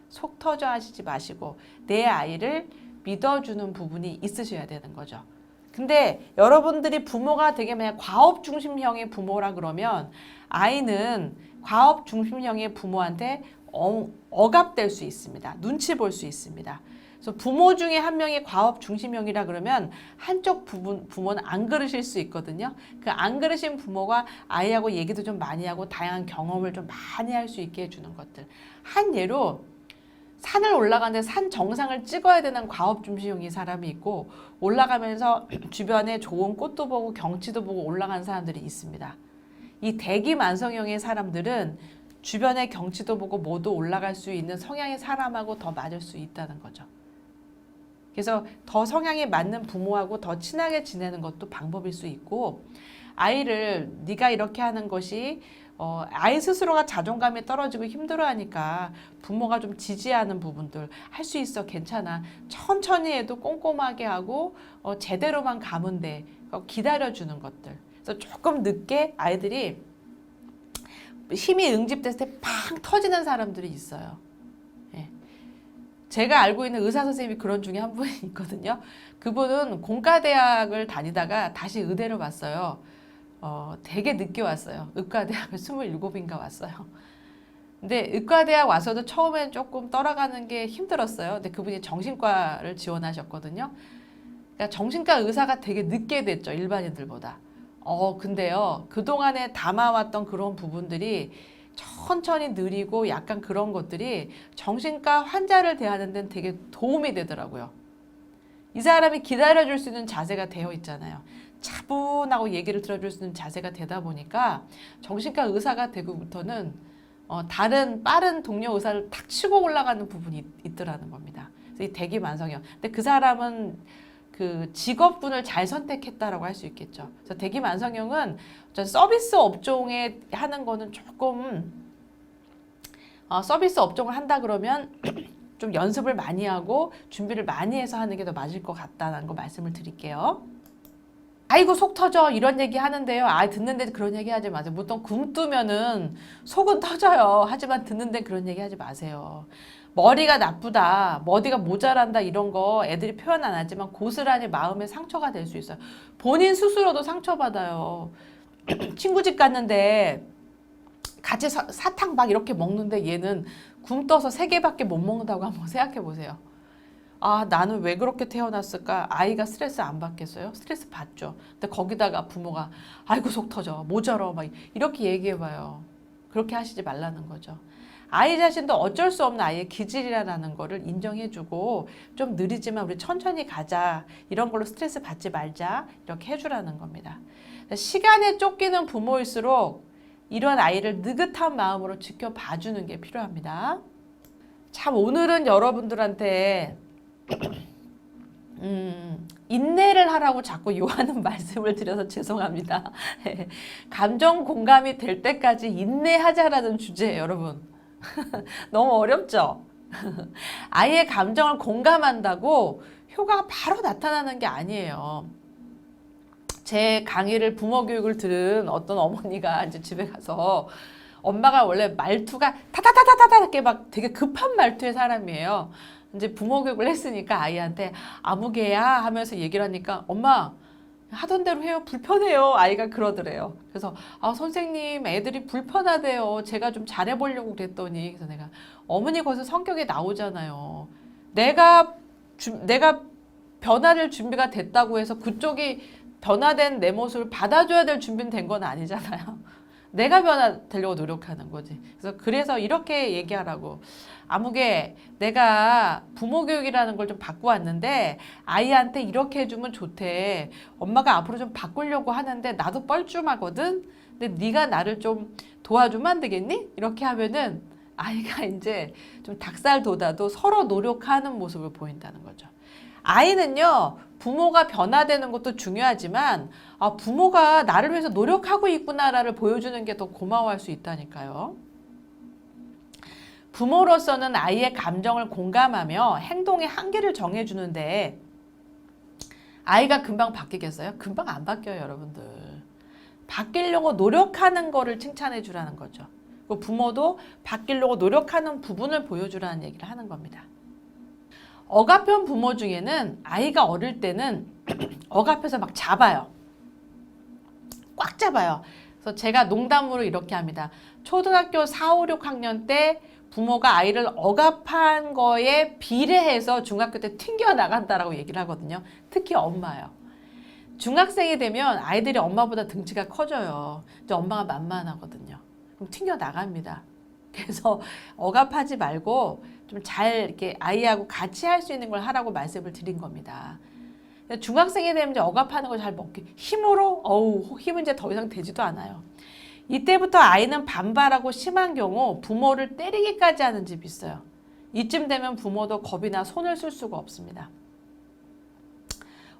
[SPEAKER 1] 속 터져 하시지 마시고 내 아이를 믿어주는 부분이 있으셔야 되는 거죠. 근데 여러분들이 부모가 되게 만약 과업 중심형의 부모라 그러면 아이는 과업 중심형의 부모한테 억압될 수 있습니다. 눈치 볼 수 있습니다. 그래서 부모 중에 한 명이 과업 중심형이라 그러면 한쪽 부모는 안 그러실 수 있거든요. 그 안 그러신 부모가 아이하고 얘기도 좀 많이 하고 다양한 경험을 좀 많이 할 수 있게 해주는 것들. 한 예로 산을 올라가는데 산 정상을 찍어야 되는 과업 중심형의 사람이 있고 올라가면서 주변에 좋은 꽃도 보고 경치도 보고 올라가는 사람들이 있습니다. 이 대기만성형의 사람들은 주변의 경치도 보고 모두 올라갈 수 있는 성향의 사람하고 더 맞을 수 있다는 거죠. 그래서 더 성향에 맞는 부모하고 더 친하게 지내는 것도 방법일 수 있고 아이를 네가 이렇게 하는 것이 아이 스스로가 자존감이 떨어지고 힘들어하니까 부모가 좀 지지하는 부분들 할 수 있어 괜찮아 천천히 해도 꼼꼼하게 하고 제대로만 가면 돼 기다려주는 것들. 그래서 조금 늦게 아이들이 힘이 응집됐을 때 팡 터지는 사람들이 있어요. 예. 제가 알고 있는 의사 선생님이 그런 중에 한 분이 있거든요. 그분은 공과대학을 다니다가 다시 의대를 왔어요. 되게 늦게 왔어요. 의과대학을 27인가 왔어요. 근데 의과대학 와서도 처음엔 조금 떠나가는 게 힘들었어요. 근데 그분이 정신과를 지원하셨거든요. 그러니까 정신과 의사가 되게 늦게 됐죠. 일반인들보다. 근데요. 그동안에 담아왔던 그런 부분들이 천천히 느리고 약간 그런 것들이 정신과 환자를 대하는 데는 되게 도움이 되더라고요. 이 사람이 기다려줄 수 있는 자세가 되어 있잖아요. 차분하고 얘기를 들어줄 수 있는 자세가 되다 보니까 정신과 의사가 되고부터는 다른 빠른 동료 의사를 탁 치고 올라가는 부분이 있더라는 겁니다. 그래서 이 대기만성형. 근데 그 사람은 그 직업군을 잘 선택했다라고 할 수 있겠죠. 그래서 대기만성형은 서비스 업종에 하는 거는 조금 서비스 업종을 한다 그러면 좀 연습을 많이 하고 준비를 많이 해서 하는 게 더 맞을 것 같다는 거 말씀을 드릴게요. 아이고 속 터져 이런 얘기 하는데요. 듣는데 그런 얘기 하지 마세요. 보통 굼 뜨면은 속은 터져요. 하지만 듣는데 그런 얘기 하지 마세요. 머리가 나쁘다, 머리가 모자란다 이런 거 애들이 표현 안 하지만 고스란히 마음의 상처가 될 수 있어요. 본인 스스로도 상처받아요. 친구 집 갔는데 같이 사탕 막 이렇게 먹는데 얘는 굶 떠서 3개밖에 못 먹는다고 한번 생각해 보세요. 아, 나는 왜 그렇게 태어났을까? 아이가 스트레스 안 받겠어요? 스트레스 받죠. 근데 거기다가 부모가 아이고 속 터져, 모자라 막 이렇게 얘기해 봐요. 그렇게 하시지 말라는 거죠. 아이 자신도 어쩔 수 없는 아이의 기질이라는 거를 인정해주고 좀 느리지만 우리 천천히 가자. 이런 걸로 스트레스 받지 말자. 이렇게 해주라는 겁니다. 시간에 쫓기는 부모일수록 이런 아이를 느긋한 마음으로 지켜봐주는 게 필요합니다. 참 오늘은 여러분들한테 인내를 하라고 자꾸 요하는 말씀을 드려서 죄송합니다. 감정 공감이 될 때까지 인내하자라는 주제예요, 여러분. 너무 어렵죠? 아이의 감정을 공감한다고 효과가 바로 나타나는 게 아니에요. 제 강의를 부모 교육을 들은 어떤 어머니가 이제 집에 가서 엄마가 원래 말투가 타타타타타타 이렇게 막 되게 급한 말투의 사람이에요. 이제 부모 교육을 했으니까 아이한테 아무개야 하면서 얘기를 하니까 엄마 하던 대로 해요. 불편해요. 아이가 그러더래요. 그래서 아 선생님 애들이 불편하대요. 제가 좀 잘해보려고 그랬더니 그래서 내가 어머니 거기서 성격이 나오잖아요. 내가 변화될 준비가 됐다고 해서 그쪽이 변화된 내 모습을 받아줘야 될 준비는 된 건 아니잖아요. 내가 변화되려고 노력하는 거지. 그래서 이렇게 얘기하라고. 아무개 내가 부모 교육이라는 걸 좀 바꿔 왔는데 아이한테 이렇게 해주면 좋대. 엄마가 앞으로 좀 바꾸려고 하는데 나도 뻘쭘하거든. 근데 네가 나를 좀 도와주면 안 되겠니? 이렇게 하면은 아이가 이제 좀 닭살 돋아도 서로 노력하는 모습을 보인다는 거죠. 아이는요, 부모가 변화되는 것도 중요하지만 아, 부모가 나를 위해서 노력하고 있구나를 보여주는 게 더 고마워할 수 있다니까요. 부모로서는 아이의 감정을 공감하며 행동의 한계를 정해주는데 아이가 금방 바뀌겠어요? 금방 안 바뀌어요, 여러분들. 바뀌려고 노력하는 거를 칭찬해 주라는 거죠. 부모도 바뀌려고 노력하는 부분을 보여주라는 얘기를 하는 겁니다. 억압형 부모 중에는 아이가 어릴 때는 억압해서 막 잡아요. 꽉 잡아요. 그래서 제가 농담으로 이렇게 합니다. 초등학교 4, 5, 6학년 때 부모가 아이를 억압한 거에 비례해서 중학교 때 튕겨나간다라고 얘기를 하거든요. 특히 엄마요. 중학생이 되면 아이들이 엄마보다 등치가 커져요. 이제 엄마가 만만하거든요. 그럼 튕겨나갑니다. 그래서 억압하지 말고 좀 잘 이렇게 아이하고 같이 할 수 있는 걸 하라고 말씀을 드린 겁니다. 중학생이 되면 이제 억압하는 걸 잘 먹기 힘으로 힘은 이제 더 이상 되지도 않아요. 이때부터 아이는 반발하고 심한 경우 부모를 때리기까지 하는 집이 있어요. 이쯤 되면 부모도 겁이나 손을 쓸 수가 없습니다.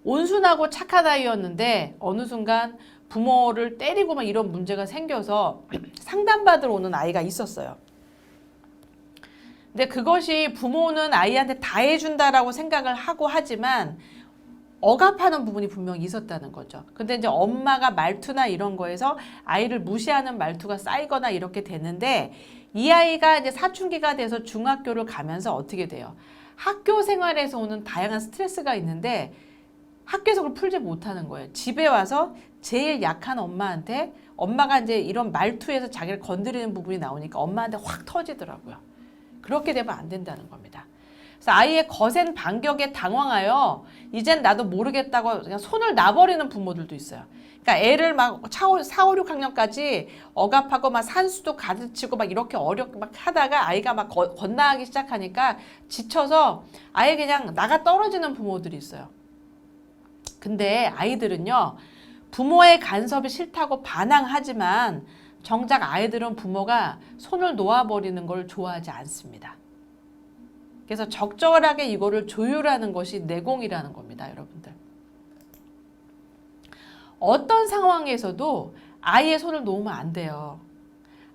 [SPEAKER 1] 온순하고 착한 아이였는데 어느 순간 부모를 때리고 막 이런 문제가 생겨서 상담받으러 오는 아이가 있었어요. 근데 그것이 부모는 아이한테 다 해준다라고 생각을 하고 하지만 억압하는 부분이 분명히 있었다는 거죠. 근데 이제 엄마가 말투나 이런 거에서 아이를 무시하는 말투가 쌓이거나 이렇게 되는데 이 아이가 이제 사춘기가 돼서 중학교를 가면서 어떻게 돼요? 학교 생활에서 오는 다양한 스트레스가 있는데 학교에서 그걸 풀지 못하는 거예요. 집에 와서 제일 약한 엄마한테 엄마가 이제 이런 말투에서 자기를 건드리는 부분이 나오니까 엄마한테 확 터지더라고요. 그렇게 되면 안 된다는 겁니다. 그래서 아이의 거센 반격에 당황하여 이젠 나도 모르겠다고 그냥 손을 놔버리는 부모들도 있어요. 그러니까 애를 막 4, 5, 6학년까지 억압하고 막 산수도 가르치고 막 이렇게 어렵게 막 하다가 아이가 막 건너가기 시작하니까 지쳐서 아예 그냥 나가 떨어지는 부모들이 있어요. 근데 아이들은요, 부모의 간섭이 싫다고 반항하지만 정작 아이들은 부모가 손을 놓아버리는 걸 좋아하지 않습니다. 그래서 적절하게 이거를 조율하는 것이 내공이라는 겁니다, 여러분들. 어떤 상황에서도 아이의 손을 놓으면 안 돼요.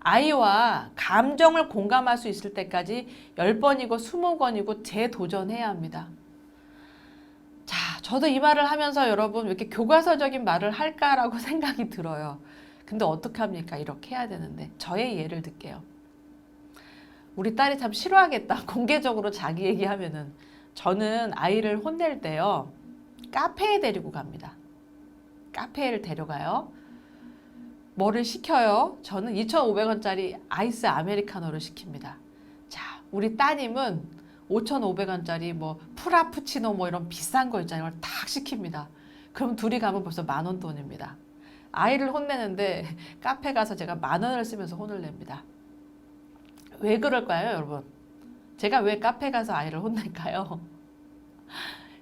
[SPEAKER 1] 아이와 감정을 공감할 수 있을 때까지 10번이고 20번이고 재도전해야 합니다. 자, 저도 이 말을 하면서 여러분 왜 이렇게 교과서적인 말을 할까라고 생각이 들어요. 근데 어떡합니까? 이렇게 해야 되는데. 저의 예를 들게요. 우리 딸이 참 싫어하겠다. 공개적으로 자기 얘기하면은. 저는 아이를 혼낼 때요. 카페에 데리고 갑니다. 카페를 데려가요. 뭐를 시켜요? 저는 2,500원짜리 아이스 아메리카노를 시킵니다. 자, 우리 따님은 5,500원짜리 뭐 프라푸치노 뭐 이런 비싼 거 있잖아요. 이걸 탁 시킵니다. 그럼 둘이 가면 벌써 10,000원 돈입니다. 아이를 혼내는데 카페 가서 제가 10,000원을 쓰면서 혼을 냅니다. 왜 그럴까요, 여러분? 제가 왜 카페 가서 아이를 혼낼까요?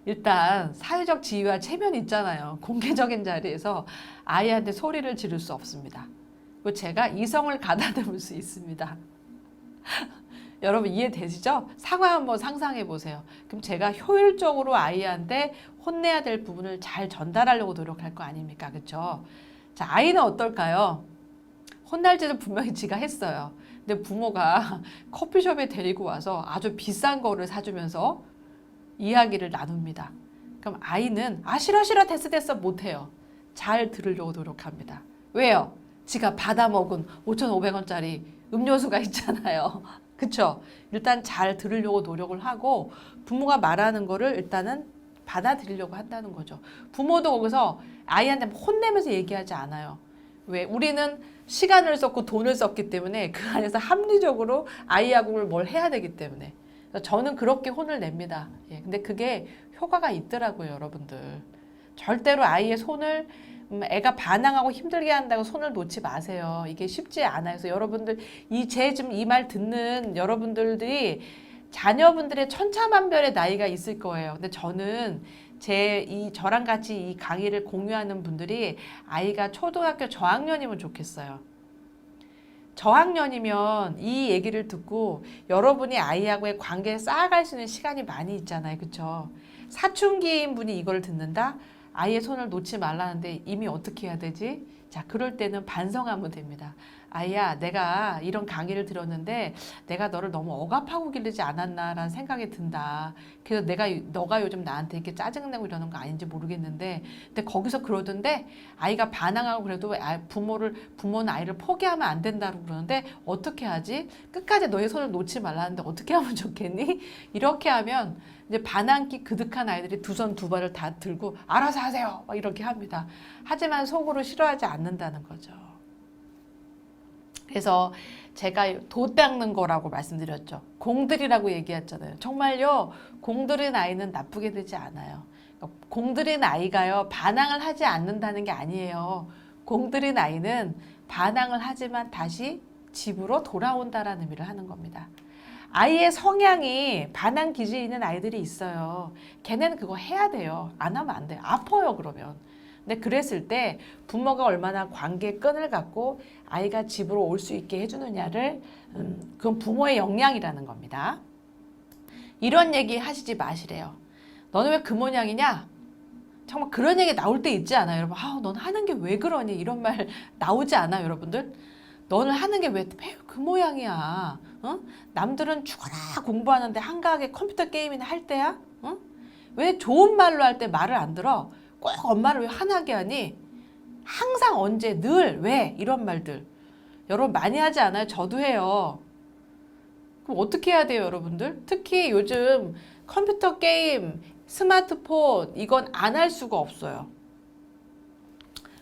[SPEAKER 1] 일단 사회적 지위와 체면이 있잖아요. 공개적인 자리에서 아이한테 소리를 지를 수 없습니다. 그리고 제가 이성을 가다듬을 수 있습니다. 여러분 이해되시죠? 상황 한번 상상해 보세요. 그럼 제가 효율적으로 아이한테 혼내야 될 부분을 잘 전달하려고 노력할 거 아닙니까? 그렇죠? 자, 아이는 어떨까요? 혼날지는 분명히 지가 했어요. 근데 부모가 커피숍에 데리고 와서 아주 비싼 거를 사주면서 이야기를 나눕니다. 그럼 아이는 싫어 싫어 됐어 못해요. 잘 들으려고 노력합니다. 왜요? 지가 받아먹은 5,500원짜리 음료수가 있잖아요. 그쵸? 일단 잘 들으려고 노력을 하고 부모가 말하는 거를 일단은 받아들이려고 한다는 거죠. 부모도 거기서 아이한테 혼내면서 얘기하지 않아요. 왜? 우리는 시간을 썼고 돈을 썼기 때문에 그 안에서 합리적으로 아이하고 뭘 해야 되기 때문에 저는 그렇게 혼을 냅니다. 예, 근데 그게 효과가 있더라고요, 여러분들. 절대로 아이의 손을 애가 반항하고 힘들게 한다고 손을 놓지 마세요. 이게 쉽지 않아요. 그래서 여러분들 지금 이 말 듣는 여러분들이 자녀분들의 천차만별의 나이가 있을 거예요. 근데 저는 저랑 같이 이 강의를 공유하는 분들이 아이가 초등학교 저학년이면 좋겠어요. 저학년이면 이 얘기를 듣고 여러분이 아이하고의 관계를 쌓아갈 수 있는 시간이 많이 있잖아요. 그렇죠? 사춘기인 분이 이걸 듣는다? 아이의 손을 놓지 말라는데 이미 어떻게 해야 되지? 자, 그럴 때는 반성하면 됩니다. 아이야, 내가 이런 강의를 들었는데 내가 너를 너무 억압하고 기르지 않았나라는 생각이 든다. 그래서 너가 요즘 나한테 이렇게 짜증내고 이러는 거 아닌지 모르겠는데, 근데 거기서 그러던데 아이가 반항하고 그래도 부모는 아이를 포기하면 안 된다고 그러는데 어떻게 하지? 끝까지 너의 손을 놓지 말라는데 어떻게 하면 좋겠니? 이렇게 하면 이제 반항기 그득한 아이들이 두 손 두 발을 다 들고 알아서 하세요. 막 이렇게 합니다. 하지만 속으로 싫어하지 않는다는 거죠. 그래서 제가 도 닦는 거라고 말씀드렸죠. 공들이라고 얘기했잖아요. 정말요, 공들인 아이는 나쁘게 되지 않아요. 공들인 아이가요, 반항을 하지 않는다는 게 아니에요. 공들인 아이는 반항을 하지만 다시 집으로 돌아온다라는 의미를 하는 겁니다. 아이의 성향이 반항 기질이 있는 아이들이 있어요. 걔네는 그거 해야 돼요. 안 하면 안 돼요. 아파요, 그러면. 근데 그랬을 때 부모가 얼마나 관계 끈을 갖고 아이가 집으로 올 수 있게 해주느냐를 그건 부모의 역량이라는 겁니다. 이런 얘기 하시지 마시래요. 너는 왜 그 모양이냐? 정말 그런 얘기 나올 때 있지 않아요, 여러분? 넌 하는 게 왜 그러니? 이런 말 나오지 않아요, 여러분들? 너는 하는 게 왜 그 모양이야? 어? 남들은 죽어라 공부하는데 한가하게 컴퓨터 게임이나 할 때야? 어? 왜 좋은 말로 할 때 말을 안 들어? 꼭 엄마를 왜 화나게 하니? 항상 언제 늘 왜 이런 말들 여러분 많이 하지 않아요? 저도 해요. 그럼 어떻게 해야 돼요, 여러분들? 특히 요즘 컴퓨터 게임, 스마트폰 이건 안 할 수가 없어요.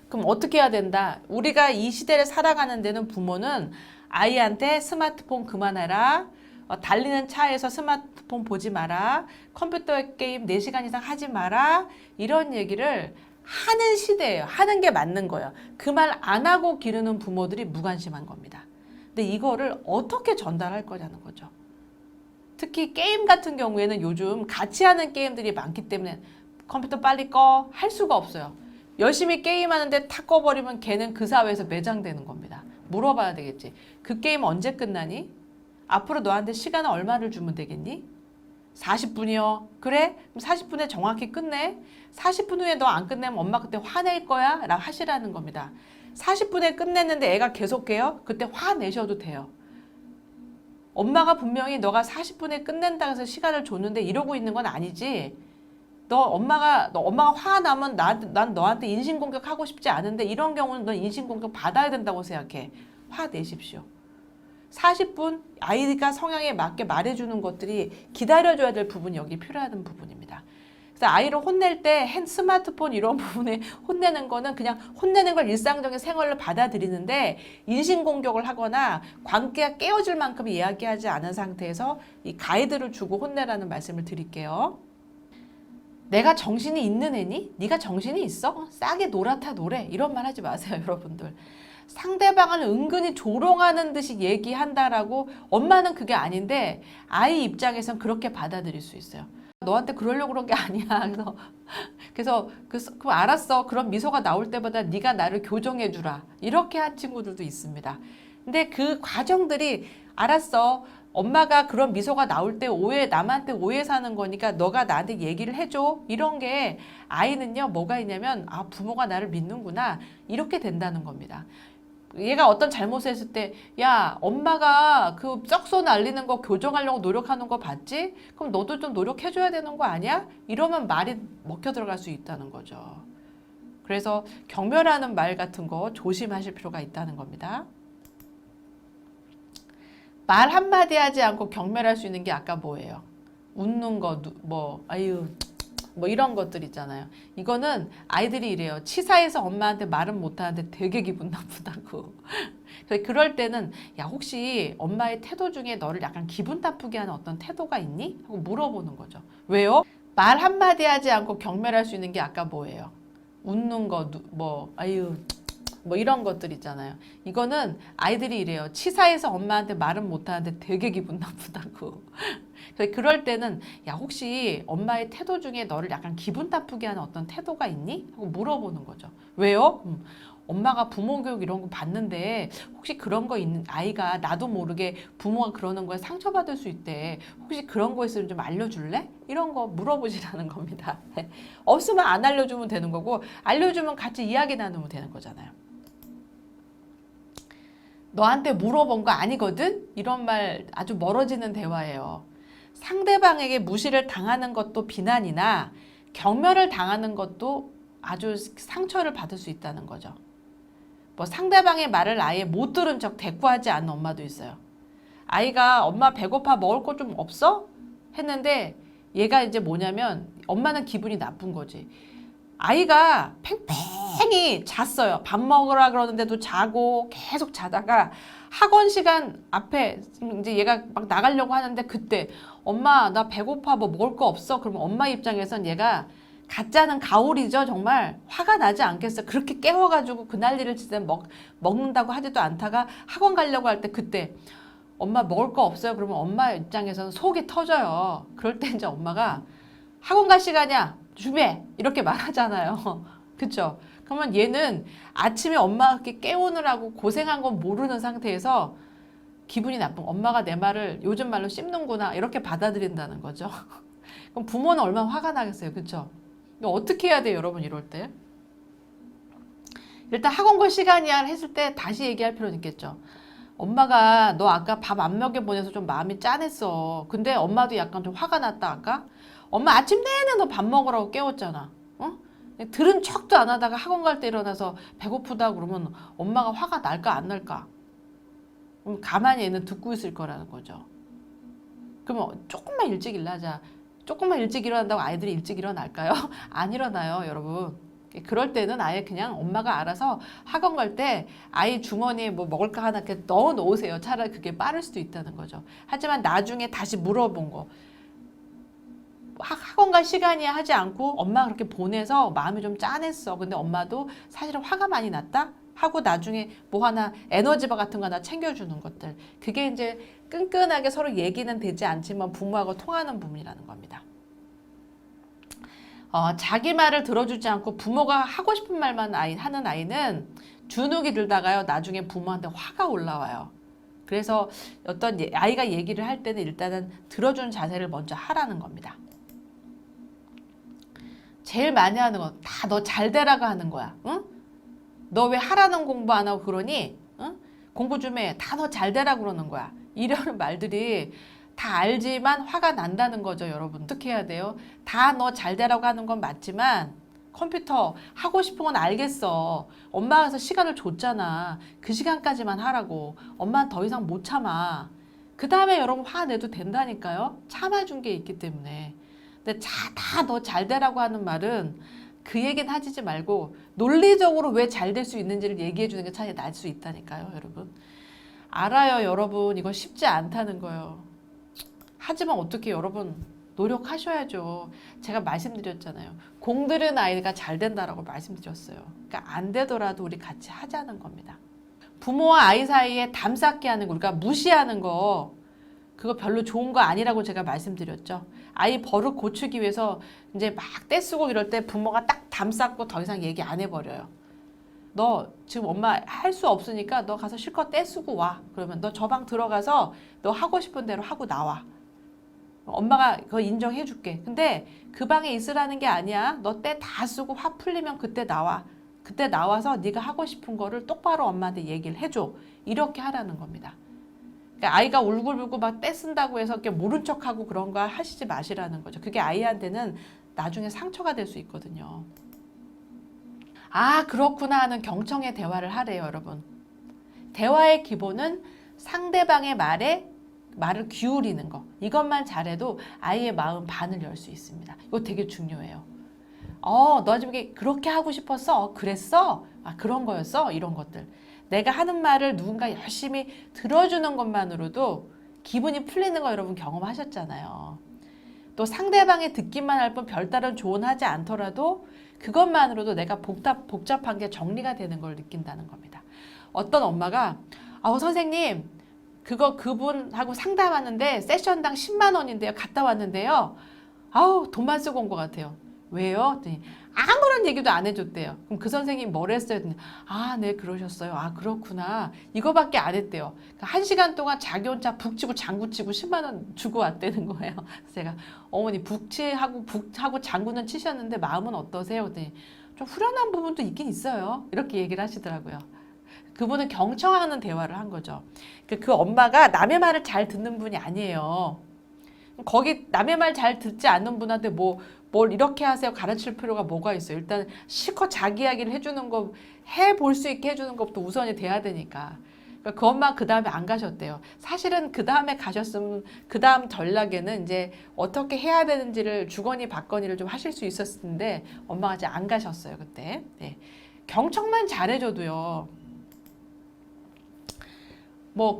[SPEAKER 1] 그럼 어떻게 해야 된다? 우리가 이 시대를 살아가는 데는 부모는 아이한테 스마트폰 그만해라. 달리는 차에서 스마트폰 보지 마라. 컴퓨터 게임 4시간 이상 하지 마라. 이런 얘기를 하는 시대예요. 하는 게 맞는 거예요. 그 말 안 하고 기르는 부모들이 무관심한 겁니다. 근데 이거를 어떻게 전달할 거냐는 거죠. 특히 게임 같은 경우에는 요즘 같이 하는 게임들이 많기 때문에 컴퓨터 빨리 꺼 할 수가 없어요. 열심히 게임하는데 탁 꺼버리면 걔는 그 사회에서 매장되는 겁니다. 물어봐야 되겠지. 그 게임 언제 끝나니? 앞으로 너한테 시간을 얼마를 주면 되겠니? 40분이요. 그래? 그럼 40분에 정확히 끝내. 40분 후에 너 안 끝내면 엄마 그때 화낼 거야? 라고 하시라는 겁니다. 40분에 끝냈는데 애가 계속해요? 그때 화내셔도 돼요. 엄마가 분명히 너가 40분에 끝낸다고 해서 시간을 줬는데 이러고 있는 건 아니지. 엄마가 화나면 난 너한테 인신공격 하고 싶지 않은데 이런 경우는 넌 인신공격 받아야 된다고 생각해. 화내십시오. 40분 아이가 성향에 맞게 말해주는 것들이 기다려줘야 될 부분이 여기 필요한 부분입니다. 그래서 아이를 혼낼 때 스마트폰 이런 부분에 혼내는 거는 그냥 혼내는 걸 일상적인 생활로 받아들이는데 인신공격을 하거나 관계가 깨어질 만큼 이야기하지 않은 상태에서 이 가이드를 주고 혼내라는 말씀을 드릴게요. 내가 정신이 있는 애니? 네가 정신이 있어? 싸게 놀아타 노래 이런 말 하지 마세요, 여러분들. 상대방을 은근히 조롱하는 듯이 얘기한다라고 엄마는 그게 아닌데 아이 입장에선 그렇게 받아들일 수 있어요. 너한테 그러려고 그런 게 아니야. 그래서 그럼 알았어. 그런 미소가 나올 때마다 네가 나를 교정해 주라. 이렇게 한 친구들도 있습니다. 근데 그 과정들이 알았어. 엄마가 그런 미소가 나올 때 남한테 오해 사는 거니까 너가 나한테 얘기를 해줘. 이런 게 아이는요, 뭐가 있냐면, 아, 부모가 나를 믿는구나. 이렇게 된다는 겁니다. 얘가 어떤 잘못을 했을 때, 야, 엄마가 그 썩소 날리는 거 교정하려고 노력하는 거 봤지? 그럼 너도 좀 노력해줘야 되는 거 아니야? 이러면 말이 먹혀 들어갈 수 있다는 거죠. 그래서 경멸하는 말 같은 거 조심하실 필요가 있다는 겁니다. 말 한마디 하지 않고 경멸할 수 있는 게 아까 뭐예요? 웃는 거, 아유, 이런 것들 있잖아요. 이거는 아이들이 이래요. 치사해서 엄마한테 말은 못하는데 되게 기분 나쁘다고. 그럴 때는 야, 혹시 엄마의 태도 중에 너를 약간 기분 나쁘게 하는 어떤 태도가 있니? 하고 물어보는 거죠. 왜요? 말 한마디 하지 않고 경멸할 수 있는 게 아까 뭐예요? 웃는 거, 아유, 이런 것들 있잖아요. 이거는 아이들이 이래요. 치사해서 엄마한테 말은 못하는데 되게 기분 나쁘다고. 그럴 때는 야, 혹시 엄마의 태도 중에 너를 약간 기분 나쁘게 하는 어떤 태도가 있니? 하고 물어보는 거죠. 왜요? 엄마가 부모 교육 이런 거 받는데 혹시 그런 거 있는 아이가 나도 모르게 부모가 그러는 거에 상처받을 수 있대. 혹시 그런 거 있으면 좀 알려줄래? 이런 거 물어보시라는 겁니다. 없으면 안 알려주면 되는 거고 알려주면 같이 이야기 나누면 되는 거잖아요. 너한테 물어본 거 아니거든? 이런 말 아주 멀어지는 대화예요. 상대방에게 무시를 당하는 것도 비난이나 경멸을 당하는 것도 아주 상처를 받을 수 있다는 거죠. 상대방의 말을 아예 못 들은 척 대꾸하지 않는 엄마도 있어요. 아이가 엄마 배고파 먹을 거 좀 없어? 했는데 얘가 이제 뭐냐면 엄마는 기분이 나쁜 거지. 아이가 팽팽히 잤어요. 밥 먹으라 그러는데도 자고 계속 자다가 학원 시간 앞에 이제 얘가 막 나가려고 하는데 그때 엄마 나 배고파 먹을 거 없어? 그러면 엄마 입장에선 얘가 가짜는 가오리죠. 정말 화가 나지 않겠어요. 그렇게 깨워가지고 그 난리를 진짜 먹는다고 하지도 않다가 학원 가려고 할 때 그때 엄마 먹을 거 없어요? 그러면 엄마 입장에서는 속이 터져요. 그럴 때 이제 엄마가 학원 갈 시간이야. 준비해. 이렇게 말하잖아요. 그쵸? 그러면 얘는 아침에 엄마가 이렇게 깨우느라고 고생한 건 모르는 상태에서 기분이 나쁜 엄마가 내 말을 요즘 말로 씹는구나 이렇게 받아들인다는 거죠. 그럼 부모는 얼마나 화가 나겠어요. 그쵸? 어떻게 해야 돼요, 여러분 이럴 때? 일단 학원 갈 시간이야 했을 때 다시 얘기할 필요는 있겠죠. 엄마가 너 아까 밥 안 먹여보내서 좀 마음이 짠했어. 근데 엄마도 약간 좀 화가 났다 아까? 엄마 아침 내내 너 밥 먹으라고 깨웠잖아. 어? 들은 척도 안 하다가 학원 갈 때 일어나서 배고프다 그러면 엄마가 화가 날까 안 날까? 그럼 가만히 얘는 듣고 있을 거라는 거죠. 그러면 조금만 일찍 일어나자. 조금만 일찍 일어난다고 아이들이 일찍 일어날까요? 안 일어나요, 여러분. 그럴 때는 아예 그냥 엄마가 알아서 학원 갈 때 아이 주머니에 뭐 먹을 거 하나 이렇게 넣어 놓으세요. 차라리 그게 빠를 수도 있다는 거죠. 하지만 나중에 다시 물어본 거. 학원 갈 시간이야 하지 않고 엄마가 그렇게 보내서 마음이 좀 짠했어. 근데 엄마도 사실은 화가 많이 났다? 하고 나중에 뭐 하나 에너지바 같은 거 하나 챙겨주는 것들. 그게 이제 끈끈하게 서로 얘기는 되지 않지만 부모하고 통하는 부분이라는 겁니다. 자기 말을 들어주지 않고 부모가 하고 싶은 말만 하는 아이는 주눅이 들다가요. 나중에 부모한테 화가 올라와요. 그래서 어떤 아이가 얘기를 할 때는 일단은 들어주는 자세를 먼저 하라는 겁니다. 제일 많이 하는 건 다 너 잘 되라고 하는 거야. 응? 너 왜 하라는 공부 안 하고 그러니? 응? 공부 좀 해. 다 너 잘 되라고 그러는 거야. 이러는 말들이 다 알지만 화가 난다는 거죠, 여러분. 어떻게 해야 돼요? 다 너 잘 되라고 하는 건 맞지만 컴퓨터 하고 싶은 건 알겠어. 엄마가 시간을 줬잖아. 그 시간까지만 하라고. 엄마는 더 이상 못 참아. 그 다음에 여러분 화내도 된다니까요. 참아준 게 있기 때문에. 근데 다 너 잘 되라고 하는 말은 그 얘기는 하지 말고 논리적으로 왜 잘 될 수 있는지를 얘기해 주는 게 차라리 나을 수 있다니까요, 여러분. 알아요, 여러분. 이거 쉽지 않다는 거예요. 하지만 어떻게 여러분 노력하셔야죠. 제가 말씀드렸잖아요. 공들인 아이가 잘 된다라고 말씀드렸어요. 그러니까 안 되더라도 우리 같이 하자는 겁니다. 부모와 아이 사이에 담쌓게 하는 거, 우리가 무시하는 거, 그거 별로 좋은 거 아니라고 제가 말씀드렸죠. 아이 버릇 고치기 위해서 이제 막 떼쓰고 이럴 때 부모가 딱 담쌓고 더 이상 얘기 안 해버려요. 너 지금 엄마 할 수 없으니까 너 가서 실컷 떼쓰고 와. 그러면 너 저 방 들어가서 너 하고 싶은 대로 하고 나와. 엄마가 그거 인정해 줄게. 근데 그 방에 있으라는 게 아니야. 너 때 다 쓰고 화 풀리면 그때 나와. 그때 나와서 네가 하고 싶은 거를 똑바로 엄마한테 얘기를 해줘. 이렇게 하라는 겁니다. 그러니까 아이가 울고불고 막 떼쓴다고 해서 이렇게 모른 척하고 그런 거 하시지 마시라는 거죠. 그게 아이한테는 나중에 상처가 될 수 있거든요. 아, 그렇구나 하는 경청의 대화를 하래요, 여러분. 대화의 기본은 상대방의 말을 기울이는 거. 이것만 잘해도 아이의 마음 반을 열 수 있습니다. 이거 되게 중요해요. 너 지금 그렇게 하고 싶었어? 그랬어? 아, 그런 거였어? 이런 것들. 내가 하는 말을 누군가 열심히 들어주는 것만으로도 기분이 풀리는 거 여러분 경험하셨잖아요. 또 상대방이 듣기만 할 뿐 별다른 조언하지 않더라도 그것만으로도 내가 복잡한 게 정리가 되는 걸 느낀다는 겁니다. 어떤 엄마가 선생님 그분하고 상담하는데 세션당 10만 원인데요. 갔다 왔는데요. 돈만 쓰고 온 것 같아요. 왜요? 아무런 얘기도 안 해줬대요. 그럼 그 선생님이 뭘 했어요? 네, 그러셨어요. 그렇구나. 이거밖에 안 했대요. 그러니까 1시간 동안 자기 혼자 북치고 장구치고 10만 원 주고 왔다는 거예요. 그래서 제가 어머니 북하고 장구는 치셨는데 마음은 어떠세요? 그랬더니 좀 후련한 부분도 있긴 있어요. 이렇게 얘기를 하시더라고요. 그분은 경청하는 대화를 한 거죠. 그 엄마가 남의 말을 잘 듣는 분이 아니에요. 거기 남의 말 잘 듣지 않는 분한테 뭘 이렇게 하세요 가르칠 필요가 뭐가 있어요. 일단 실컷 자기 이야기를 해주는 거 해볼 수 있게 해주는 것부터 우선이 돼야 되니까. 그러니까 그 엄마 그 다음에 안 가셨대요. 사실은 그 다음에 가셨으면 그 다음 전락에는 이제 어떻게 해야 되는지를 주거니 받거니를 좀 하실 수 있었을 텐데 엄마가 이제 안 가셨어요 그때. 네. 경청만 잘해줘도요.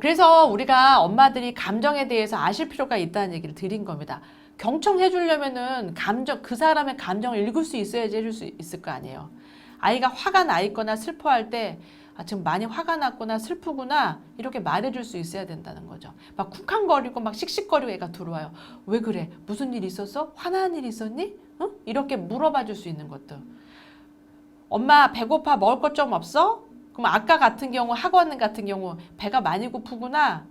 [SPEAKER 1] 그래서 우리가 엄마들이 감정에 대해서 아실 필요가 있다는 얘기를 드린 겁니다. 경청해 주려면은 그 사람의 감정을 읽을 수 있어야지 해줄 수 있을 거 아니에요. 아이가 화가 나 있거나 슬퍼할 때 지금 많이 화가 났구나 슬프구나 이렇게 말해줄 수 있어야 된다는 거죠. 막 쿵쾅거리고 막 씩씩거리고 애가 들어와요. 왜 그래? 무슨 일 있었어? 화나는 일 있었니? 응? 이렇게 물어봐 줄 수 있는 것도. 엄마 배고파 먹을 것 좀 없어? 그럼 아까 같은 경우 학원 같은 경우 배가 많이 고프구나.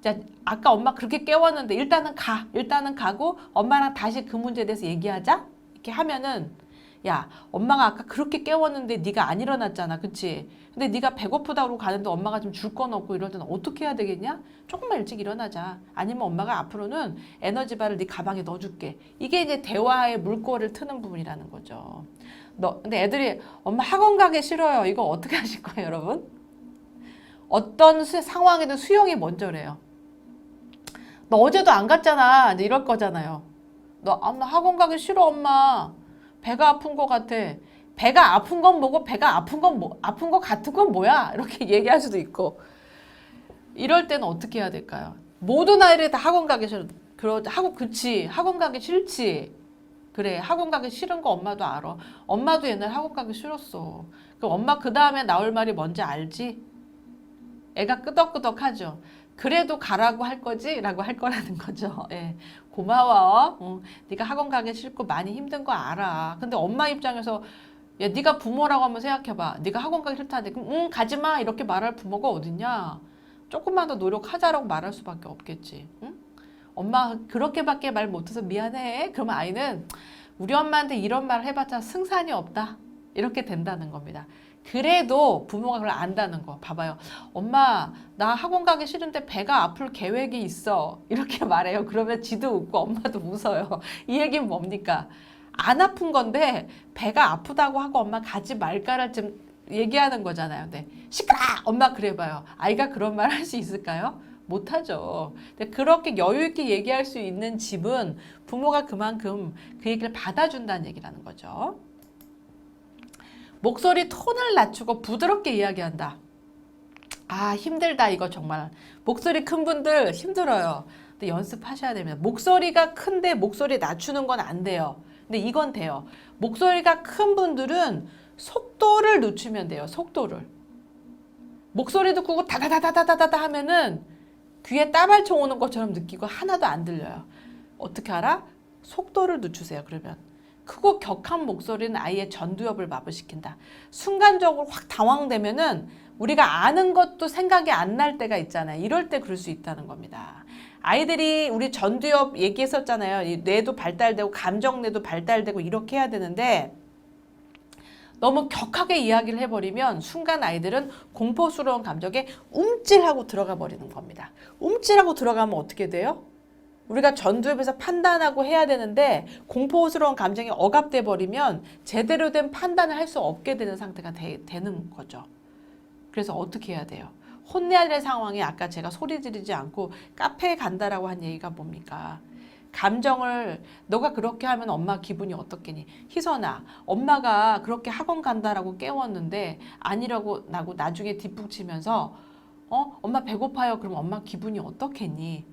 [SPEAKER 1] 자, 아까 엄마 그렇게 깨웠는데 일단은 가고 엄마랑 다시 그 문제에 대해서 얘기하자. 이렇게 하면은 야, 엄마가 아까 그렇게 깨웠는데 네가 안 일어났잖아. 그치? 근데 네가 배고프다고 가는데 엄마가 좀 줄 건 없고 이럴 때는 어떻게 해야 되겠냐? 조금만 일찍 일어나자. 아니면 엄마가 앞으로는 에너지바를 네 가방에 넣어줄게. 이게 이제 대화의 물꼬를 트는 부분이라는 거죠. 근데 애들이 엄마 학원 가기 싫어요. 이거 어떻게 하실 거예요, 여러분? 어떤 상황에는 수용이 먼저래요. 너 어제도 안 갔잖아. 이제 이럴 거잖아요. 나 학원 가기 싫어, 엄마. 배가 아픈 거 같아. 배가 아픈 건 뭐고 배가 아픈 거 같은 건 뭐야? 이렇게 얘기할 수도 있고. 이럴 때는 어떻게 해야 될까요? 모든 아이들이 다 학원 가기 싫어. 그치. 학원 가기 싫지. 그래, 학원 가기 싫은 거 엄마도 알아. 엄마도 옛날 학원 가기 싫었어. 그럼 엄마 그 다음에 나올 말이 뭔지 알지? 애가 끄덕끄덕하죠. 그래도 가라고 할 거지? 라고 할 거라는 거죠. 예. 고마워. 네가 학원 가기 싫고 많이 힘든 거 알아. 근데 엄마 입장에서 야, 네가 부모라고 한번 생각해봐. 네가 학원 가기 싫다는데 그럼 가지 마 이렇게 말할 부모가 어딨냐? 조금만 더 노력하자라고 말할 수밖에 없겠지. 응? 엄마 그렇게밖에 말 못해서 미안해. 그러면 아이는 우리 엄마한테 이런 말을 해봤자 승산이 없다. 이렇게 된다는 겁니다. 그래도 부모가 그걸 안다는 거. 봐봐요. 엄마 나 학원 가기 싫은데 배가 아플 계획이 있어. 이렇게 말해요. 그러면 지도 웃고 엄마도 웃어요. 이 얘기는 뭡니까? 안 아픈 건데 배가 아프다고 하고 엄마 가지 말까를 좀 얘기하는 거잖아요. 네. 시끄러! 엄마 그래봐요. 아이가 그런 말 할 수 있을까요? 못하죠. 근데 그렇게 여유 있게 얘기할 수 있는 집은 부모가 그만큼 그 얘기를 받아준다는 얘기라는 거죠. 목소리 톤을 낮추고 부드럽게 이야기한다. 아, 힘들다 이거 정말. 목소리 큰 분들 힘들어요. 근데 연습하셔야 됩니다. 목소리가 큰데 목소리 낮추는 건 안 돼요. 근데 이건 돼요. 목소리가 큰 분들은 속도를 늦추면 돼요. 속도를. 목소리도 크고 다다다다다다다 하면은 귀에 따발총 오는 것처럼 느끼고 하나도 안 들려요. 어떻게 알아? 속도를 늦추세요. 그러면. 크고 격한 목소리는 아이의 전두엽을 마비시킨다. 순간적으로 확 당황되면은 우리가 아는 것도 생각이 안 날 때가 있잖아요. 이럴 때 그럴 수 있다는 겁니다. 아이들이 우리 전두엽 얘기했었잖아요. 이 뇌도 발달되고 감정뇌도 발달되고 이렇게 해야 되는데 너무 격하게 이야기를 해버리면 순간 아이들은 공포스러운 감정에 움찔하고 들어가 버리는 겁니다. 움찔하고 들어가면 어떻게 돼요? 우리가 전두엽에서 판단하고 해야 되는데 공포스러운 감정이 억압돼 버리면 제대로 된 판단을 할 수 없게 되는 상태가 되는 거죠. 그래서 어떻게 해야 돼요? 혼내야 될 상황에 아까 제가 소리 지르지 않고 카페에 간다라고 한 얘기가 뭡니까? 감정을 너가 그렇게 하면 엄마 기분이 어떻겠니? 희선아, 엄마가 그렇게 학원 간다라고 깨웠는데 아니라고 나중에 뒷북치면서 엄마 배고파요. 그럼 엄마 기분이 어떻겠니?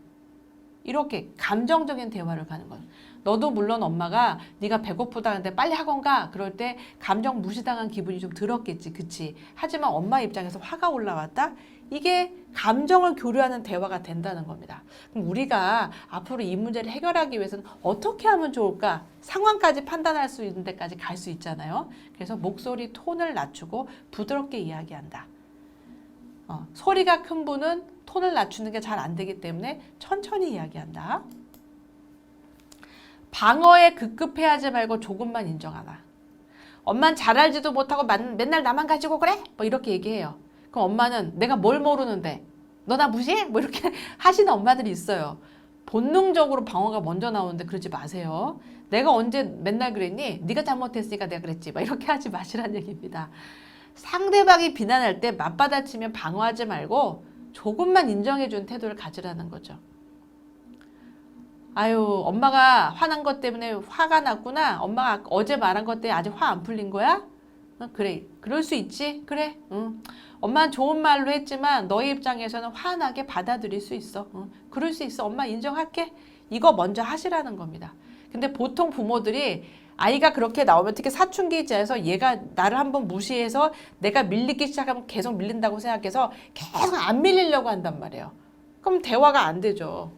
[SPEAKER 1] 이렇게 감정적인 대화를 가는 거예요. 너도 물론 엄마가 네가 배고프다는데 빨리 학원 가. 그럴 때 감정 무시당한 기분이 좀 들었겠지. 그치? 하지만 엄마 입장에서 화가 올라왔다? 이게 감정을 교류하는 대화가 된다는 겁니다. 그럼 우리가 앞으로 이 문제를 해결하기 위해서는 어떻게 하면 좋을까? 상황까지 판단할 수 있는 데까지 갈 수 있잖아요. 그래서 목소리 톤을 낮추고 부드럽게 이야기한다. 소리가 큰 분은 톤을 낮추는 게 잘 안 되기 때문에 천천히 이야기한다. 방어에 급급해하지 말고 조금만 인정하라. 엄만 잘 알지도 못하고 맨날 나만 가지고 그래? 뭐 이렇게 얘기해요. 그럼 엄마는 내가 뭘 모르는데 너 나 무시해? 뭐 이렇게 하시는 엄마들이 있어요. 본능적으로 방어가 먼저 나오는데 그러지 마세요. 내가 언제 맨날 그랬니? 네가 잘못했으니까 내가 그랬지. 막 이렇게 하지 마시라는 얘기입니다. 상대방이 비난할 때 맞받아치면 방어하지 말고 조금만 인정해준 태도를 가지라는 거죠. 아유, 엄마가 화난 것 때문에 화가 났구나. 엄마가 어제 말한 것 때문에 아직 화 안 풀린 거야? 그래, 그럴 수 있지. 그래, 엄마는 좋은 말로 했지만 너희 입장에서는 화나게 받아들일 수 있어. 그럴 수 있어. 엄마 인정할게. 이거 먼저 하시라는 겁니다. 근데 보통 부모들이 아이가 그렇게 나오면 특히 사춘기 입장에서 얘가 나를 한번 무시해서 내가 밀리기 시작하면 계속 밀린다고 생각해서 계속 안 밀리려고 한단 말이에요. 그럼 대화가 안 되죠.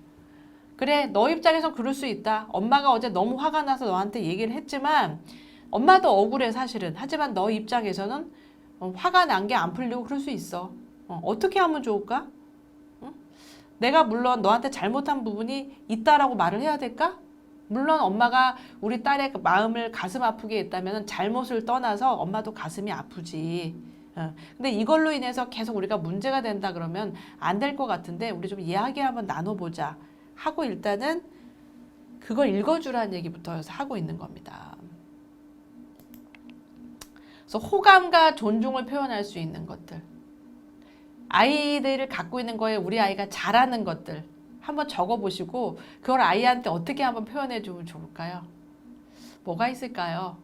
[SPEAKER 1] 그래, 너 입장에선 그럴 수 있다. 엄마가 어제 너무 화가 나서 너한테 얘기를 했지만 엄마도 억울해 사실은. 하지만 너 입장에서는 화가 난 게 안 풀리고 그럴 수 있어. 어떻게 하면 좋을까? 내가 물론 너한테 잘못한 부분이 있다라고 말을 해야 될까? 물론 엄마가 우리 딸의 그 마음을 가슴 아프게 했다면 잘못을 떠나서 엄마도 가슴이 아프지. 근데 이걸로 인해서 계속 우리가 문제가 된다 그러면 안 될 것 같은데 우리 좀 이야기 한번 나눠보자 하고 일단은 그걸 읽어주라는 얘기부터 하고 있는 겁니다. 그래서 호감과 존중을 표현할 수 있는 것들, 아이들을 갖고 있는 거에 우리 아이가 잘하는 것들 한번 적어보시고 그걸 아이한테 어떻게 한번 표현해 주면 좋을까요? 뭐가 있을까요?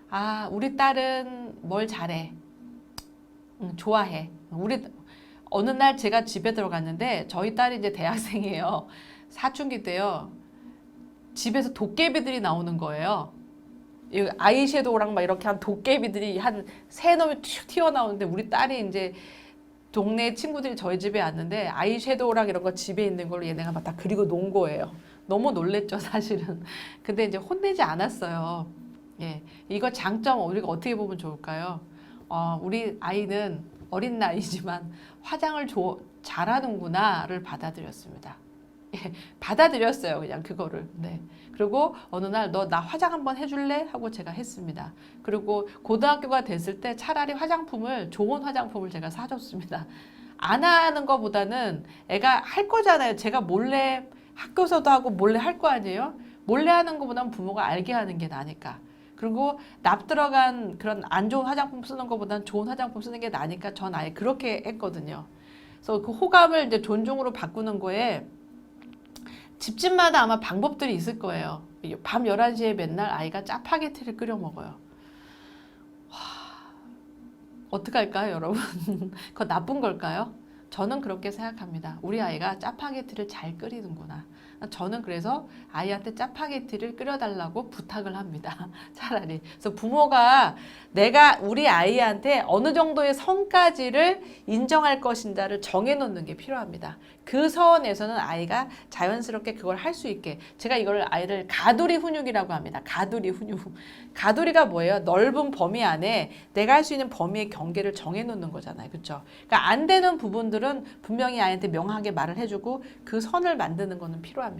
[SPEAKER 1] 아, 우리 딸은 뭘 잘해. 좋아해. 우리 어느 날 제가 집에 들어갔는데 저희 딸이 이제 대학생이에요. 사춘기 때요. 집에서 도깨비들이 나오는 거예요. 아이섀도우랑 막 이렇게 한 도깨비들이 한 세 놈이 튀어 튀어나오는데 우리 딸이 이제 동네 친구들이 저희 집에 왔는데 아이섀도우랑 이런 거 집에 있는 걸로 얘네가 막 다 그리고 놓은 거예요. 너무 놀랬죠, 사실은. 근데 이제 혼내지 않았어요. 예, 이거 장점 우리가 어떻게 보면 좋을까요? 우리 아이는 어린 나이지만 화장을 잘하는구나를 받아들였습니다. 예, 받아들였어요, 그냥 그거를. 네. 그리고 어느 날 너 나 화장 한번 해줄래? 하고 제가 했습니다. 그리고 고등학교가 됐을 때 차라리 좋은 화장품을 제가 사줬습니다. 안 하는 것보다는 애가 할 거잖아요. 제가 몰래 학교에서도 하고 몰래 할 거 아니에요? 몰래 하는 것보다는 부모가 알게 하는 게 나니까. 그리고 납 들어간 그런 안 좋은 화장품 쓰는 것보다는 좋은 화장품 쓰는 게 나니까 전 아예 그렇게 했거든요. 그래서 그 호감을 이제 존중으로 바꾸는 거에 집집마다 아마 방법들이 있을 거예요. 밤 11시에 맨날 아이가 짜파게티를 끓여 먹어요. 어떡할까요, 여러분? 그거 나쁜 걸까요? 저는 그렇게 생각합니다. 우리 아이가 짜파게티를 잘 끓이는구나. 저는 그래서 아이한테 짜파게티를 끓여달라고 부탁을 합니다. 차라리. 그래서 부모가 내가 우리 아이한테 어느 정도의 선까지를 인정할 것인가를 정해놓는 게 필요합니다. 그 선에서는 아이가 자연스럽게 그걸 할 수 있게. 제가 이걸 아이를 가두리 훈육이라고 합니다. 가두리 훈육. 가두리가 뭐예요? 넓은 범위 안에 내가 할 수 있는 범위의 경계를 정해놓는 거잖아요. 그렇죠? 그러니까 안 되는 부분들은 분명히 아이한테 명확하게 말을 해주고 그 선을 만드는 거는 필요합니다.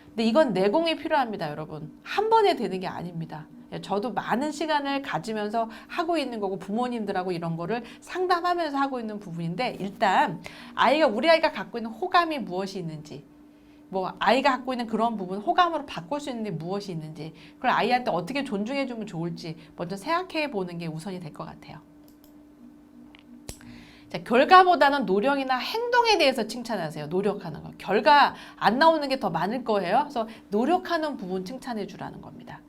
[SPEAKER 1] 근데 이건 내공이 필요합니다, 여러분. 한 번에 되는 게 아닙니다. 저도 많은 시간을 가지면서 하고 있는 거고 부모님들하고 이런 거를 상담하면서 하고 있는 부분인데 일단 우리 아이가 갖고 있는 호감이 무엇이 있는지 뭐 아이가 갖고 있는 그런 부분 호감으로 바꿀 수 있는 게 무엇이 있는지 그걸 아이한테 어떻게 존중해 주면 좋을지 먼저 생각해 보는 게 우선이 될 것 같아요. 자, 결과보다는 노력이나 행동에 대해서 칭찬하세요. 노력하는 거. 결과 안 나오는 게 더 많을 거예요. 그래서 노력하는 부분 칭찬해 주라는 겁니다.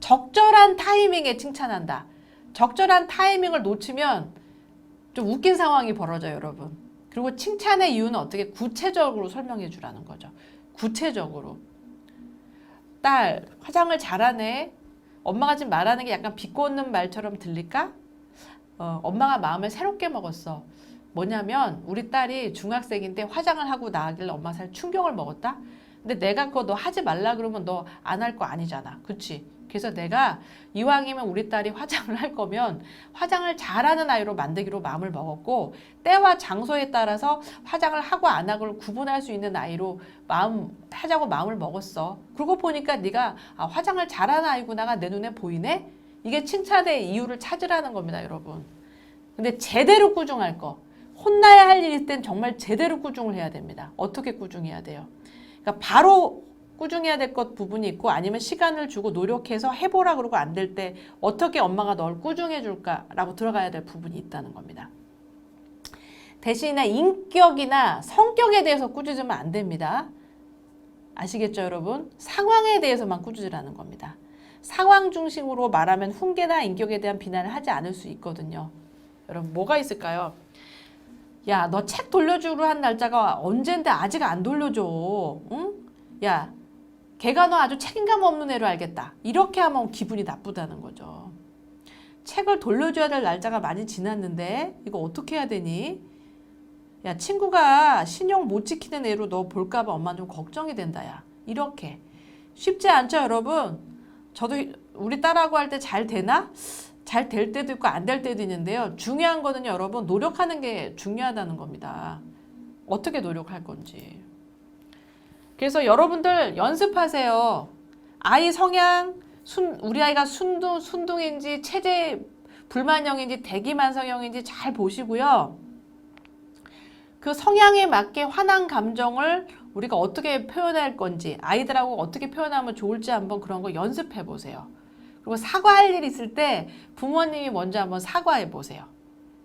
[SPEAKER 1] 적절한 타이밍에 칭찬한다. 적절한 타이밍을 놓치면 좀 웃긴 상황이 벌어져요, 여러분. 그리고 칭찬의 이유는 어떻게 구체적으로 설명해 주라는 거죠. 구체적으로. 딸, 화장을 잘하네. 엄마가 지금 말하는 게 약간 비꼬는 말처럼 들릴까? 엄마가 마음을 새롭게 먹었어. 뭐냐면 우리 딸이 중학생인데 화장을 하고 나가길래 엄마 사실 충격을 먹었다? 근데 내가 그거 너 하지 말라 그러면 너 안 할 거 아니잖아. 그치? 그래서 내가 이왕이면 우리 딸이 화장을 할 거면 화장을 잘하는 아이로 만들기로 마음을 먹었고 때와 장소에 따라서 화장을 하고 안 하고를 구분할 수 있는 아이로 하자고 마음을 먹었어. 그러고 보니까 네가 화장을 잘하는 아이구나가 내 눈에 보이네? 이게 칭찬의 이유를 찾으라는 겁니다, 여러분. 근데 제대로 꾸중할 거. 혼나야 할 일일 땐 정말 제대로 꾸중을 해야 됩니다. 어떻게 꾸중해야 돼요? 그러니까 바로 꾸중해야 될 것 부분이 있고 아니면 시간을 주고 노력해서 해보라 그러고 안 될 때 어떻게 엄마가 널 꾸중해 줄까라고 들어가야 될 부분이 있다는 겁니다. 대신에 인격이나 성격에 대해서 꾸짖으면 안 됩니다. 아시겠죠, 여러분? 상황에 대해서만 꾸짖으라는 겁니다. 상황 중심으로 말하면 훈계나 인격에 대한 비난을 하지 않을 수 있거든요. 여러분 뭐가 있을까요? 야, 너 책 돌려주기로 한 날짜가 언젠데 아직 안 돌려줘. 응? 야, 걔가 너 아주 책임감 없는 애로 알겠다. 이렇게 하면 기분이 나쁘다는 거죠. 책을 돌려줘야 될 날짜가 많이 지났는데 이거 어떻게 해야 되니? 야, 친구가 신용 못 지키는 애로 너 볼까 봐 엄마 좀 걱정이 된다. 야, 이렇게. 쉽지 않죠, 여러분? 저도 우리 딸하고 할 때 잘 되나? 잘 될 때도 있고 안 될 때도 있는데요. 중요한 거는 여러분 노력하는 게 중요하다는 겁니다. 어떻게 노력할 건지. 그래서 여러분들 연습하세요. 아이 성향, 우리 아이가 순둥인지 체제 불만형인지 대기만성형인지 잘 보시고요. 그 성향에 맞게 화난 감정을 우리가 어떻게 표현할 건지 아이들하고 어떻게 표현하면 좋을지 한번 그런 거 연습해 보세요. 그리고 사과할 일 있을 때 부모님이 먼저 한번 사과해 보세요.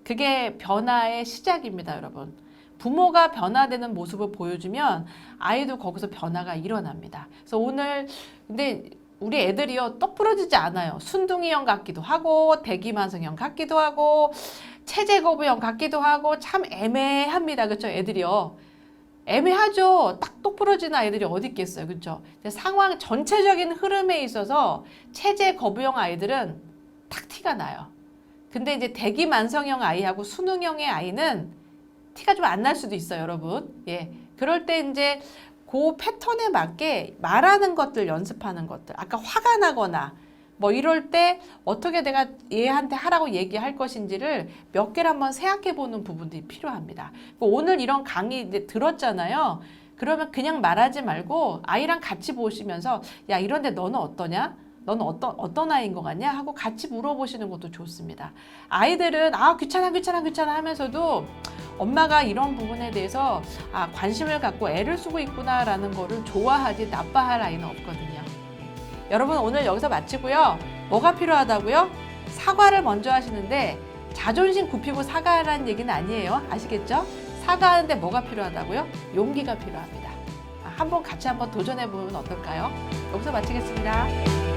[SPEAKER 1] 그게 변화의 시작입니다, 여러분. 부모가 변화되는 모습을 보여주면 아이도 거기서 변화가 일어납니다. 그래서 오늘 근데 우리 애들이요 똑 부러지지 않아요. 순둥이형 같기도 하고 대기만성형 같기도 하고 체제거부형 같기도 하고 참 애매합니다. 그렇죠? 애들이요. 애매하죠. 딱 똑부러지는 아이들이 어디 있겠어요. 그렇죠? 상황 전체적인 흐름에 있어서 체제 거부형 아이들은 탁 티가 나요. 근데 이제 대기만성형 아이하고 순응형의 아이는 티가 좀 안 날 수도 있어요, 여러분. 예. 그럴 때 이제 그 패턴에 맞게 말하는 것들 연습하는 것들. 아까 화가 나거나 뭐 이럴 때 어떻게 내가 얘한테 하라고 얘기할 것인지를 몇 개를 한번 생각해 보는 부분들이 필요합니다. 오늘 이런 강의 이제 들었잖아요. 그러면 그냥 말하지 말고 아이랑 같이 보시면서 야, 이런데 너는 어떠냐? 너는 어떤 아이인 것 같냐? 하고 같이 물어보시는 것도 좋습니다. 아이들은 귀찮아 하면서도 엄마가 이런 부분에 대해서 관심을 갖고 애를 쓰고 있구나라는 거를 좋아하지 나빠할 아이는 없거든요. 여러분 오늘 여기서 마치고요. 뭐가 필요하다고요? 사과를 먼저 하시는데 자존심 굽히고 사과하라는 얘기는 아니에요. 아시겠죠? 사과하는데 뭐가 필요하다고요? 용기가 필요합니다. 한번 같이 한번 도전해 보면 어떨까요? 여기서 마치겠습니다.